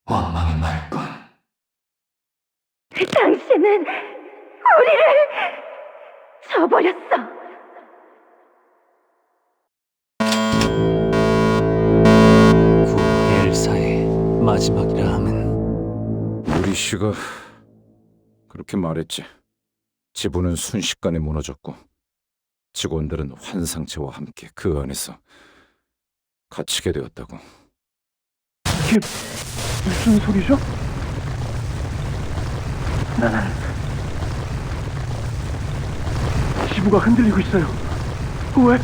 원망의 말뿐. 당신은 우리를 저버렸어. 구 엘사의 마지막이라 함은 우리 씨가 그렇게 말했지. 지부는 순식간에 무너졌고 직원들은 환상체와 함께 그 안에서 갇히게 되었다고. 이게 무슨 소리죠? 나는 지부가 흔들리고 있어요. 왜?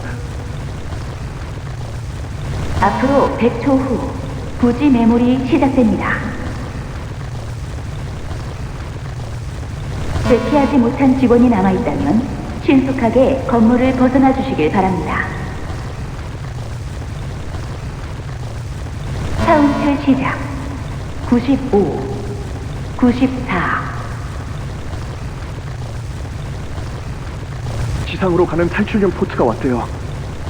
앞으로 100초 후 부지 매몰이 시작됩니다. 대피하지 못한 직원이 남아있다면 신속하게 건물을 벗어나 주시길 바랍니다. 카운트 시작. 95, 94. 지상으로 가는 탈출용 포트가 왔대요.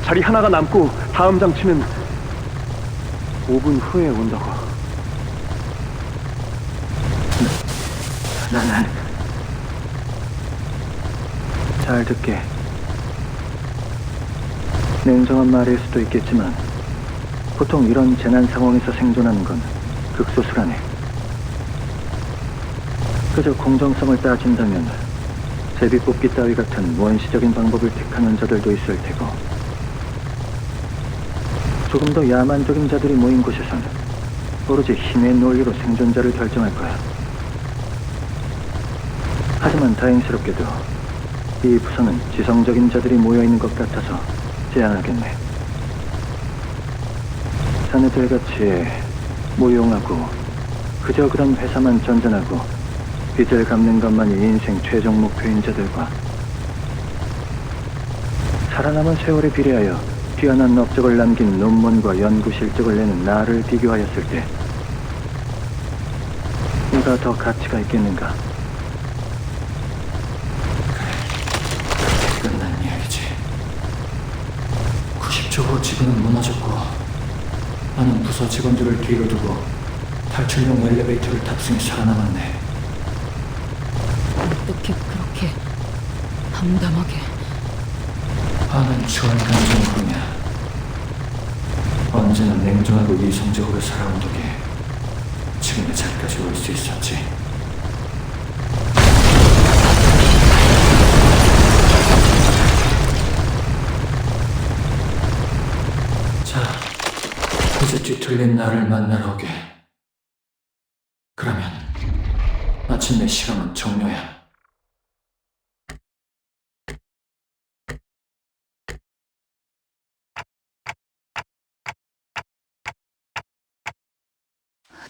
자리 하나가 남고 다음 장치는 5분 후에 온다고. 나는 잘 듣게. 냉정한 말일 수도 있겠지만 보통 이런 재난 상황에서 생존하는 건 극소수라네. 그저 공정성을 따진다면 제비뽑기 따위 같은 원시적인 방법을 택하는 자들도 있을 테고, 조금 더 야만적인 자들이 모인 곳에선 오로지 힘의 논리로 생존자를 결정할 거야. 하지만 다행스럽게도 이 부서는 지성적인 자들이 모여있는 것 같아서 제안하겠네. 자네들같이 무용하고 그저 그런 회사만 전전하고 빚을 갚는 것만이 인생 최종 목표인 자들과 살아남은 세월에 비례하여 뛰어난 업적을 남긴 논문과 연구 실적을 내는 나를 비교하였을 때 누가 더 가치가 있겠는가? 그래, 끝난 이야기지. 90초 후 지구는 무너졌고 나는 부서 직원들을 뒤로 두고 탈출용 엘리베이터를 탑승해 살아남았네. 어떻게 그렇게 담담하게... 화는 추한 감정 흐르냐. 언제나 냉정하고 이성적으로 살아온 덕에 지금의 자리까지 올 수 있었지. 자, 이제 뒤틀린 나를 만나러 오게. 그러면 마침내 실험은 종료야.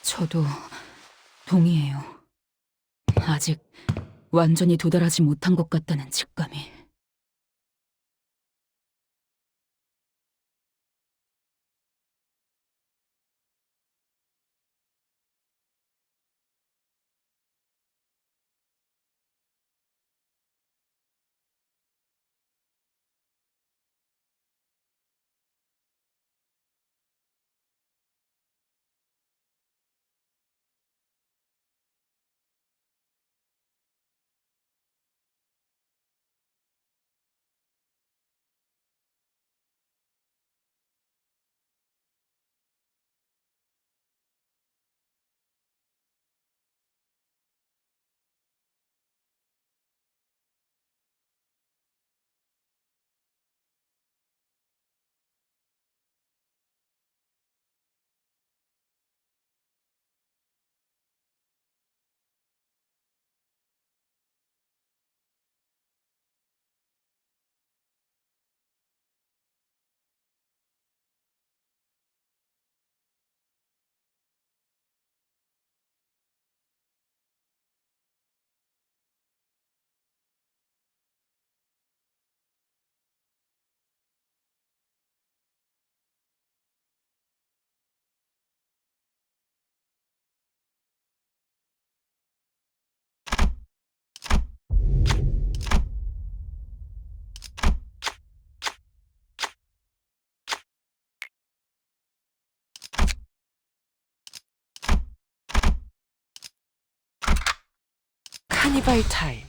저도 동의해요. 아직 완전히 도달하지 못한 것 같다는 직감이. 카니발 타임.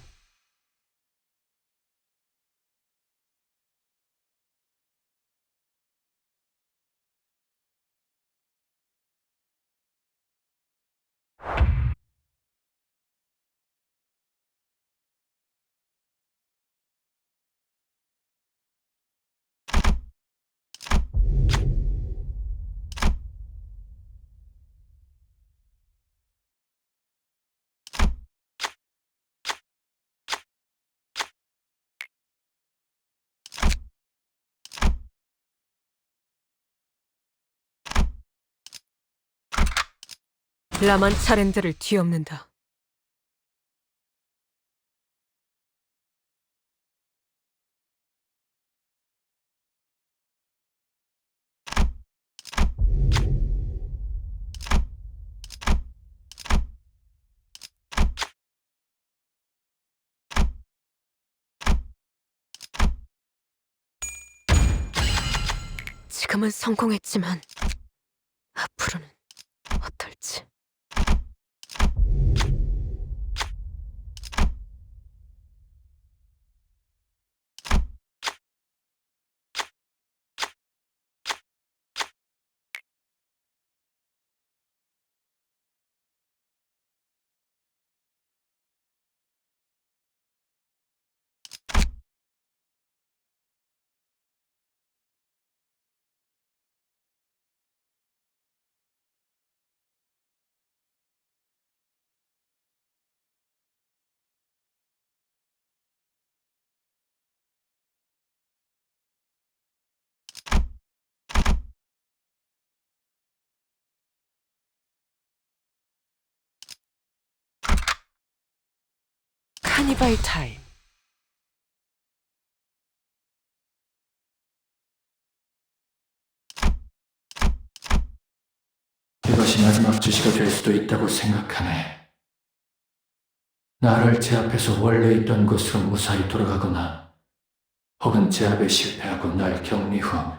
라만 차렌드를 뒤엎는다. 지금은 성공했지만 앞으로는 어떨지. 카니발 타임. 이것이 마지막 주시가 될 수도 있다고 생각하네. 나를 제압해서 원래 있던 곳으로 무사히 돌아가거나 혹은 제압에 실패하고 날 격리 후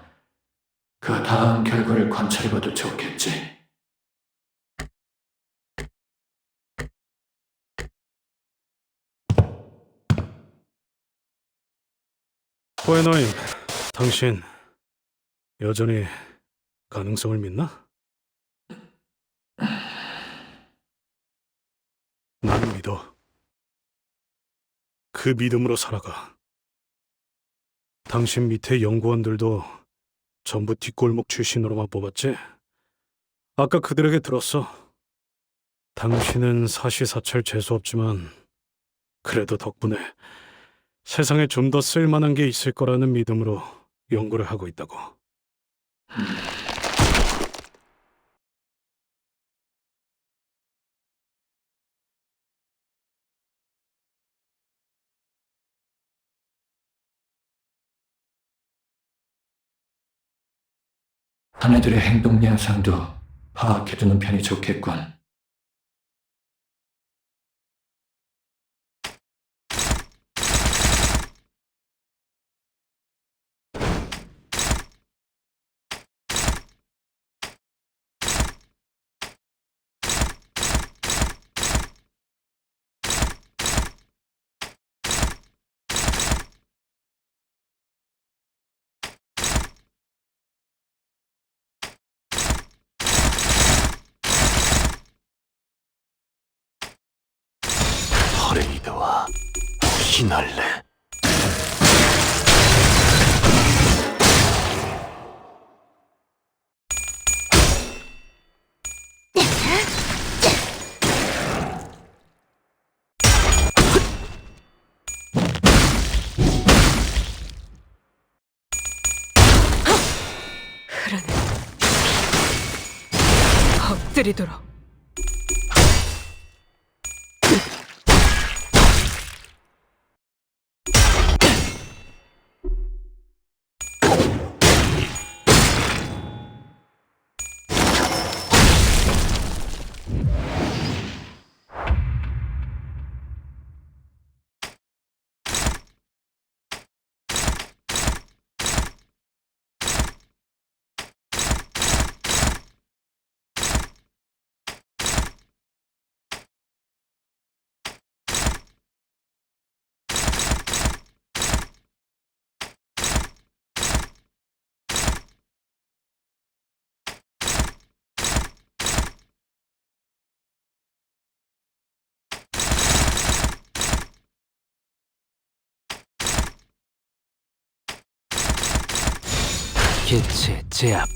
그 다음 결과를 관찰해봐도 좋겠지. 호에노임, 당신 여전히 가능성을 믿나? 난 믿어. 그 믿음으로 살아가. 당신 밑에 연구원들도 전부 뒷골목 출신으로만 뽑았지? 아까 그들에게 들었어. 당신은 사시사철 재수없지만 그래도 덕분에 세상에 좀 더 쓸만한 게 있을 거라는 믿음으로 연구를 하고 있다고. 자네들의 행동 양상도 파악해두는 편이 좋겠군. 퍼레이드와 피날레. 흐르는 엎드리도록. 개체 제압.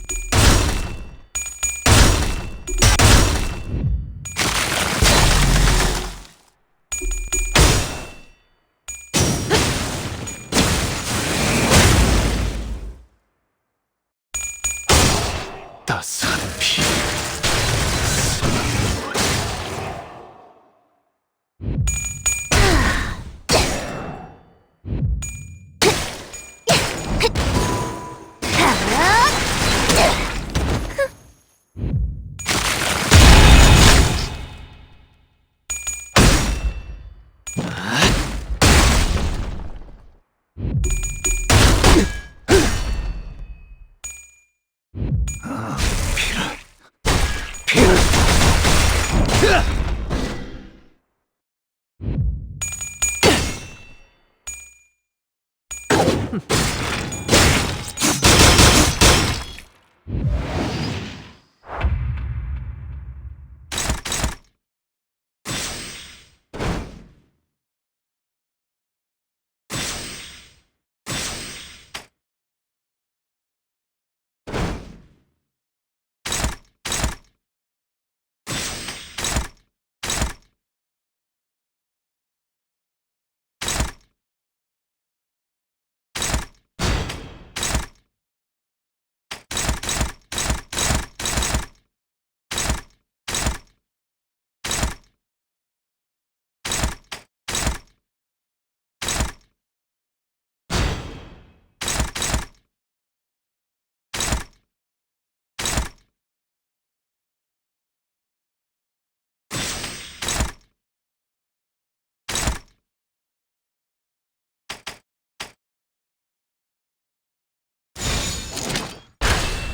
따스한 피.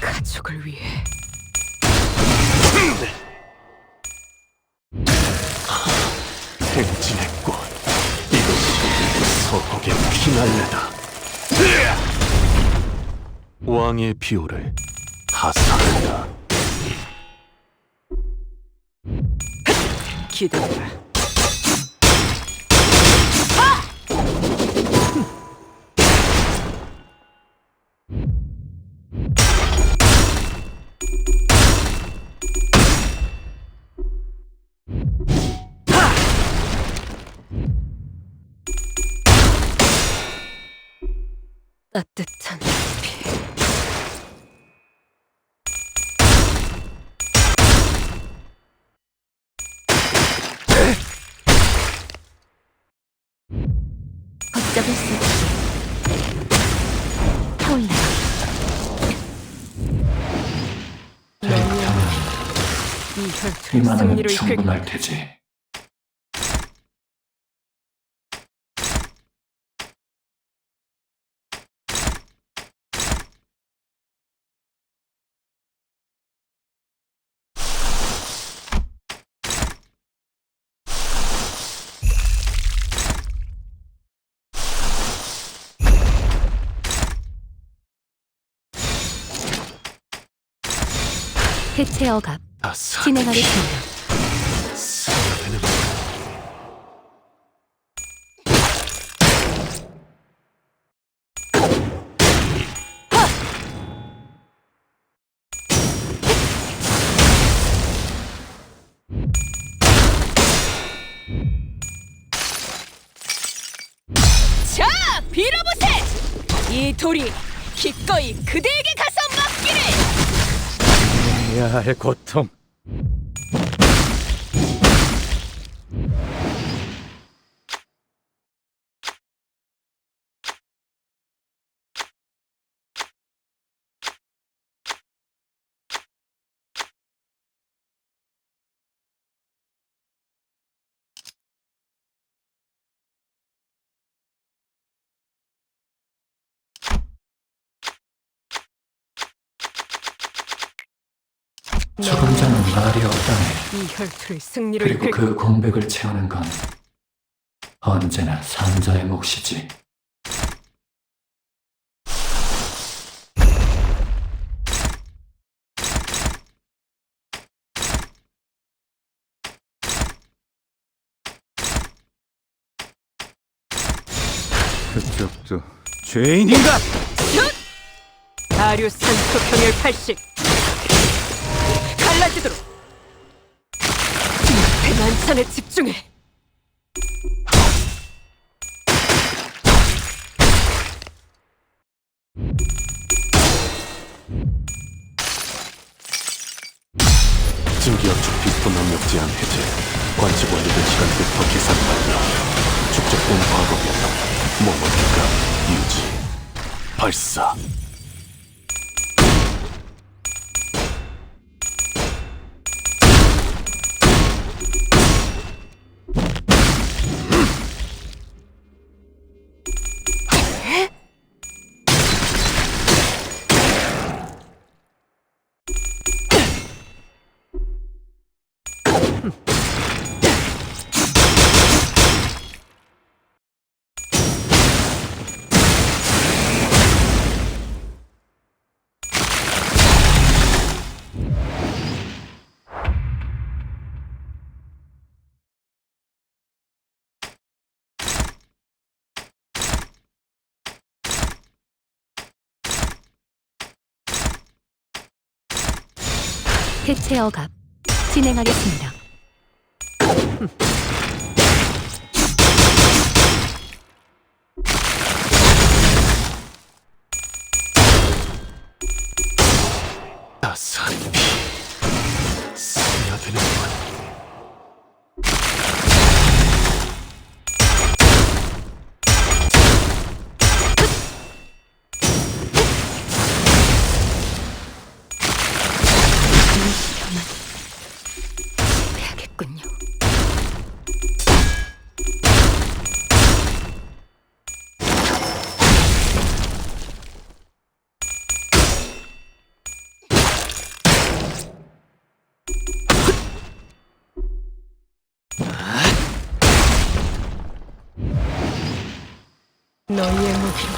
가족을 위해. 행진의 꽃. 이것이 서곡의 피날레다. 왕의 비호를 하사한다. 기다려라. 따뜻한 피. 걷잡을 수 없이 타올라. 이 혈투의 이만하면 승리로 이끌. 충분할 테지. 해체 억압 따스한 진행하겠습니다. 스며드는 자, 빌어보세! 이 돌이 기꺼이 그대에게 가서 맡기를! 해야 할 고통. 저감자는 말이 없다네. 이 혈투의 승리로 그리고 이끌. 그 공백을 채우는 건 언제나 산자의 몫이지. 그쪽도 죄인인가? 다리우스 산소 평열 80. 갈라지도록. 대만산에 집중해. 증기압축 비스톤 압력 제한 해제, 관측 완료된 시간부터 계산 완료, 축적된 과거 변동, 모모니까 유지, 발사. 해체 억압 진행하겠습니다. 따스한 피 스며드는군. 해야겠군요. 너희의 무기로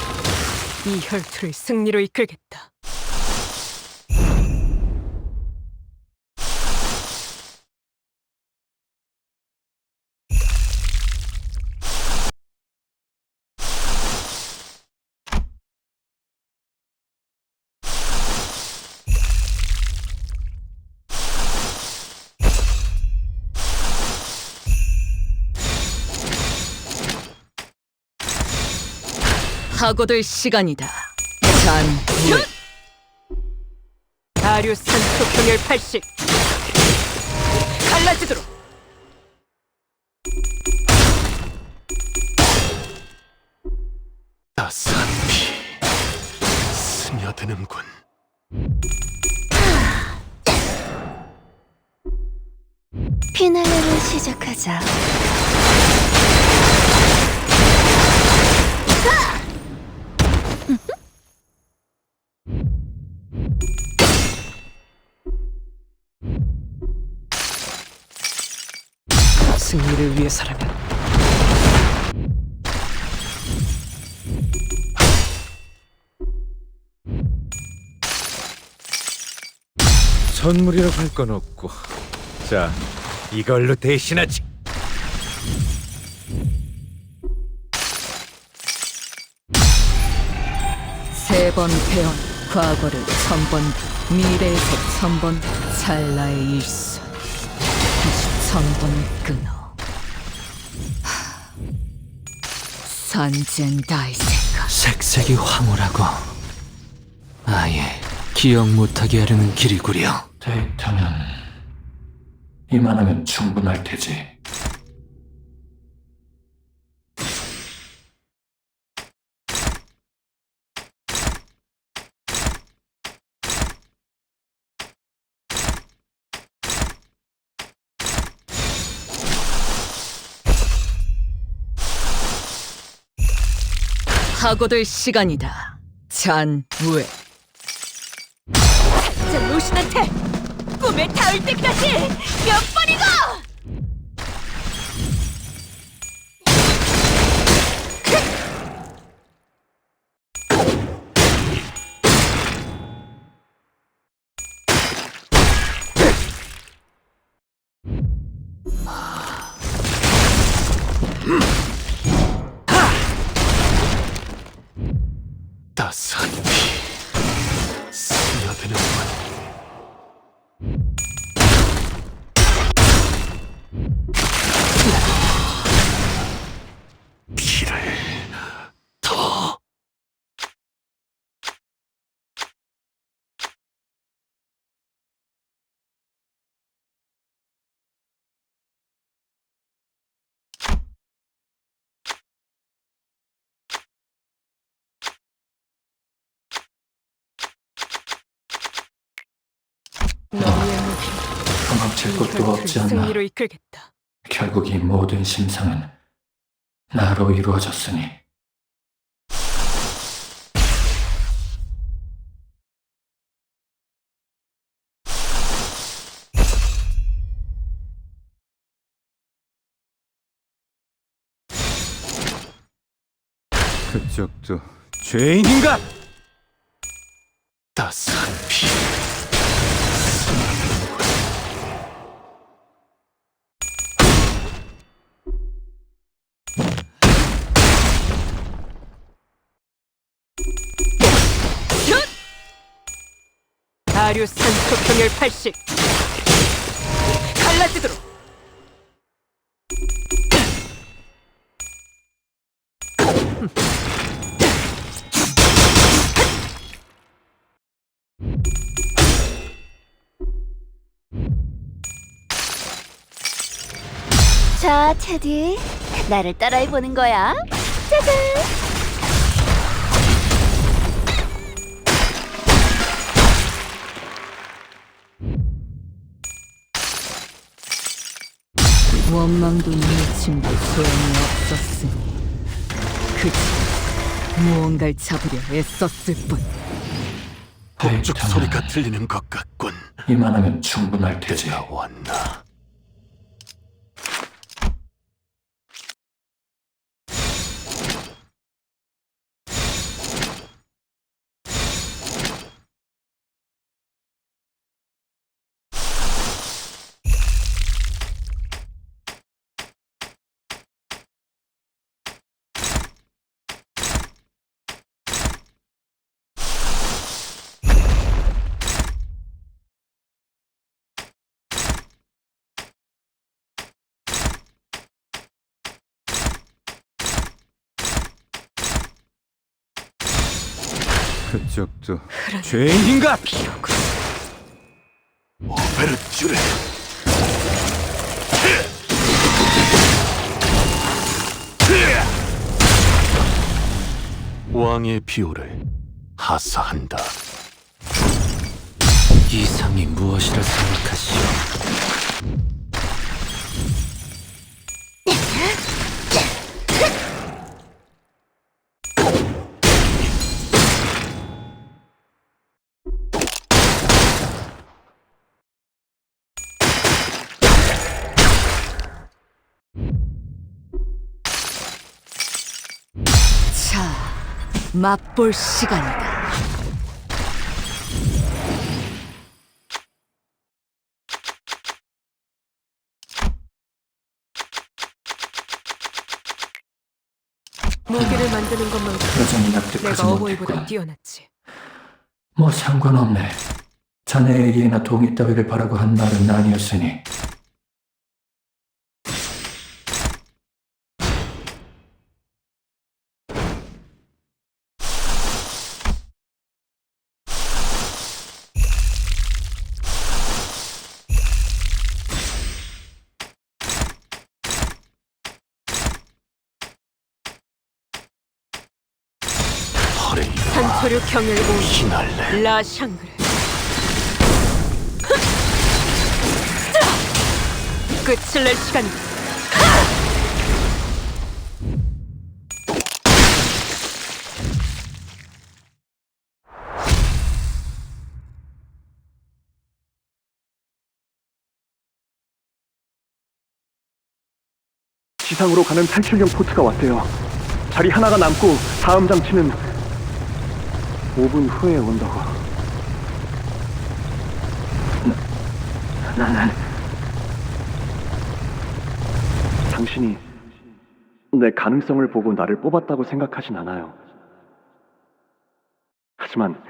이 혈투를 승리로 이끌겠다. 하고들 시간이다. 잔. 다리우스 산소 평열 80. 갈라지도록. 따스한 피 스며드는군. 피날레를 시작하자. 승리를 위해서라면 선물이라고 할 건 없고, 자, 이걸로 대신하지. 세 번 배운 과거를 천번 미래에서 천번 찰나의 일선 1000번 끊어 산젠 다이세가 색색이 황홀하고 아예 기억 못하게 하려는 길이구려. 데이터는 이만하면 충분할 테지. 하고들 시간이다. 잔왜 자, 로신한테 꿈에 닿을 때까지 몇 번이고! 따스한 피 스며드는군. 피를 더 너희의 무기 도망칠 곳도 없지 않나. 승리로 이끌겠다. 결국 이 모든 심상은 나로 이루어졌으니. 그쪽도 죄인인가? 따스한 피. 아류산 토평열 80 갈라지도록. 자, 차디, 나를 따라해보는 거야. 짜잔! 원망도 미침도 소용이 없었으니 그저 무언가를 잡으려 애썼을 뿐. 북쪽 소리가 들리는 것 같군. 이만하면 충분할 테지. 때가 왔나. 그쪽도 죄인인가? 오베르쥬레. 왕의 비호를 하사한다. 이상이 무엇이라 생각하시오? 자, 맛볼 시간이다. 무기를 만드는 것만큼 여전히 납득하지 내가 어머니보다 못했군. 뛰어났지. 뭐 상관없네. 자네에게나 동의 따위를 바라고 한 말은 아니었으니. 산초류 경혈공 휘날레. 라샹그르. 끝을 낼 시간이다. 지상으로 가는 탈출용 포트가 왔대요. 자리 하나가 남고 다음 장치는 5분 후에 온다고. 나는 당신이 내 가능성을 보고 나를 뽑았다고 생각하진 않아요. 하지만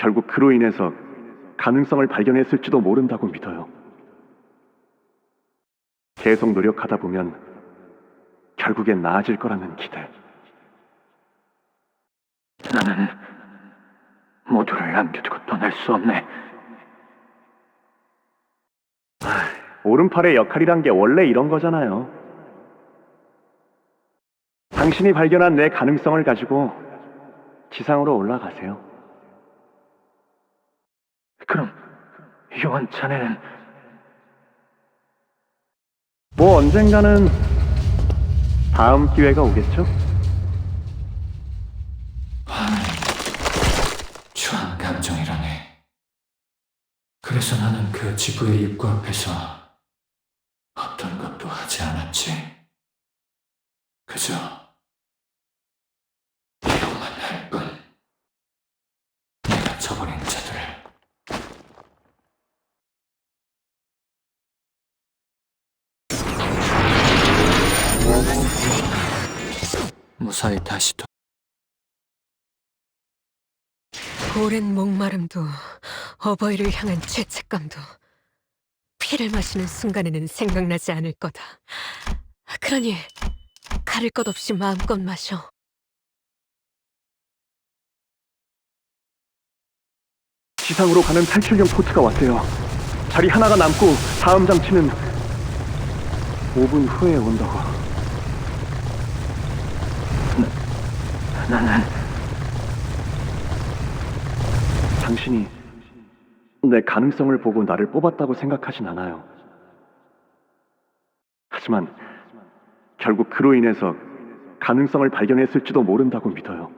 결국 그로 인해서 가능성을 발견했을지도 모른다고 믿어요. 계속 노력하다 보면 결국엔 나아질 거라는 기대. 나는 모두를 남겨두고 떠날 수 없네. 오른팔의 역할이란 게 원래 이런 거잖아요. 당신이 발견한 내 가능성을 가지고 지상으로 올라가세요. 그럼 요한 자네는 뭐 언젠가는 다음 기회가 오겠죠? 추한 감정이라네. 그래서 나는 그 지구의 입구 앞에서 어떤 것도 하지 않았지. 그저 기억만 할 뿐. 내가 저버린 자들을. 무사히 다시 오랜 목마름도 어버이를 향한 죄책감도 피를 마시는 순간에는 생각나지 않을 거다. 그러니 가릴 것 없이 마음껏 마셔. 지상으로 가는 탈출용 포트가 왔대요. 자리 하나가 남고 다음 장치는 5분 후에 온다고. 나는 당신이 내 가능성을 보고 나를 뽑았다고 생각하진 않아요. 하지만 결국 그로 인해서 가능성을 발견했을지도 모른다고 믿어요.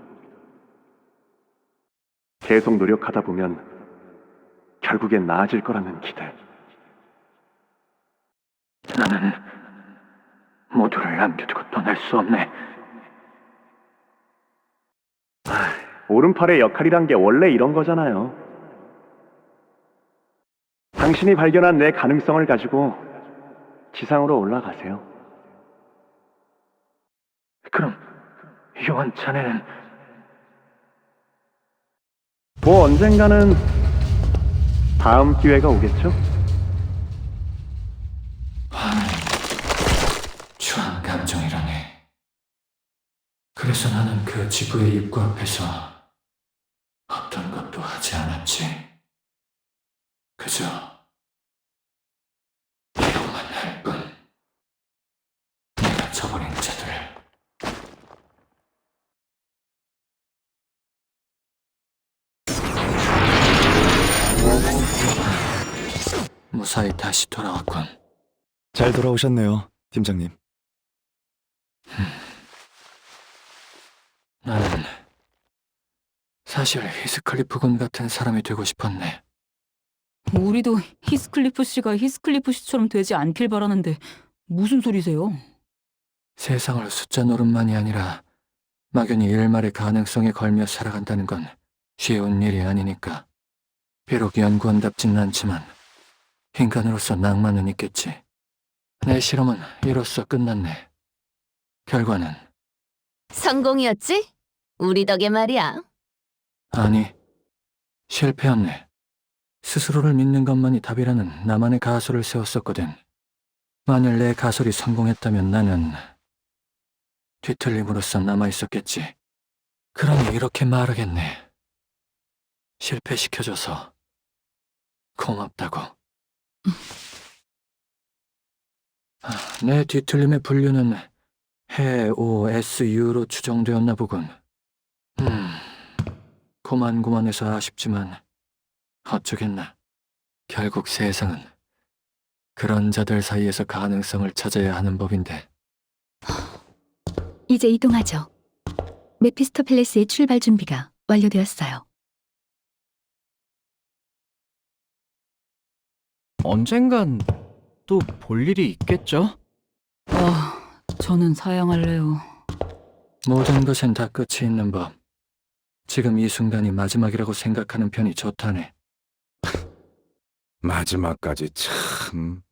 계속 노력하다 보면 결국엔 나아질 거라는 기대. 나는 모두를 남겨두고 떠날 수 없네. 오른팔의 역할이란 게 원래 이런 거잖아요. 당신이 발견한 내 가능성을 가지고 지상으로 올라가세요. 그럼 요한 자네는 뭐 언젠가는 다음 기회가 오겠죠? 추한 감정이라네. 그래서 나는 그 지구의 입구 앞에서 어떤 것도 하지 않았지. 그저 기억만 할 뿐. 내가 저버린 자들을. 무사히 다시 돌아왔군. 잘 돌아오셨네요, 팀장님. 나는 사실 히스클리프 군 같은 사람이 되고 싶었네. 우리도 히스클리프 씨가 히스클리프 씨처럼 되지 않길 바라는데 무슨 소리세요? 세상을 숫자 노름만이 아니라 막연히 일말의 가능성에 걸며 살아간다는 건 쉬운 일이 아니니까. 비록 연구원답진 않지만 인간으로서 낭만은 있겠지. 내 실험은 이로써 끝났네. 결과는 성공이었지? 우리 덕에 말이야. 아니, 실패였네. 스스로를 믿는 것만이 답이라는 나만의 가설을 세웠었거든. 만일 내 가설이 성공했다면 나는 뒤틀림으로써 남아있었겠지. 그러니 이렇게 말하겠네. 실패시켜줘서 고맙다고. 내 뒤틀림의 분류는 해OSU로 추정되었나 보군. 고만고만해서 아쉽지만 어쩌겠나. 결국 세상은 그런 자들 사이에서 가능성을 찾아야 하는 법인데. 이제 이동하죠. 메피스토펠레스의 출발 준비가 완료되었어요. 언젠간 또 볼 일이 있겠죠? 저는 사양할래요. 모든 것엔 다 끝이 있는 법. 지금 이 순간이 마지막이라고 생각하는 편이 좋다네. 마지막까지 참...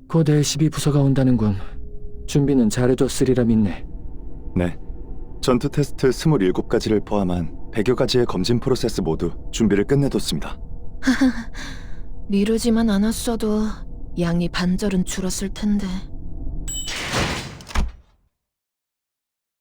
곧 LCB 부서가 온다는군. 준비는 잘해뒀으리라 믿네. 네. 전투 테스트 27가지를 포함한 100여 가지의 검진 프로세스 모두 준비를 끝내뒀습니다. 미루지만 않았어도 양이 반절은 줄었을 텐데.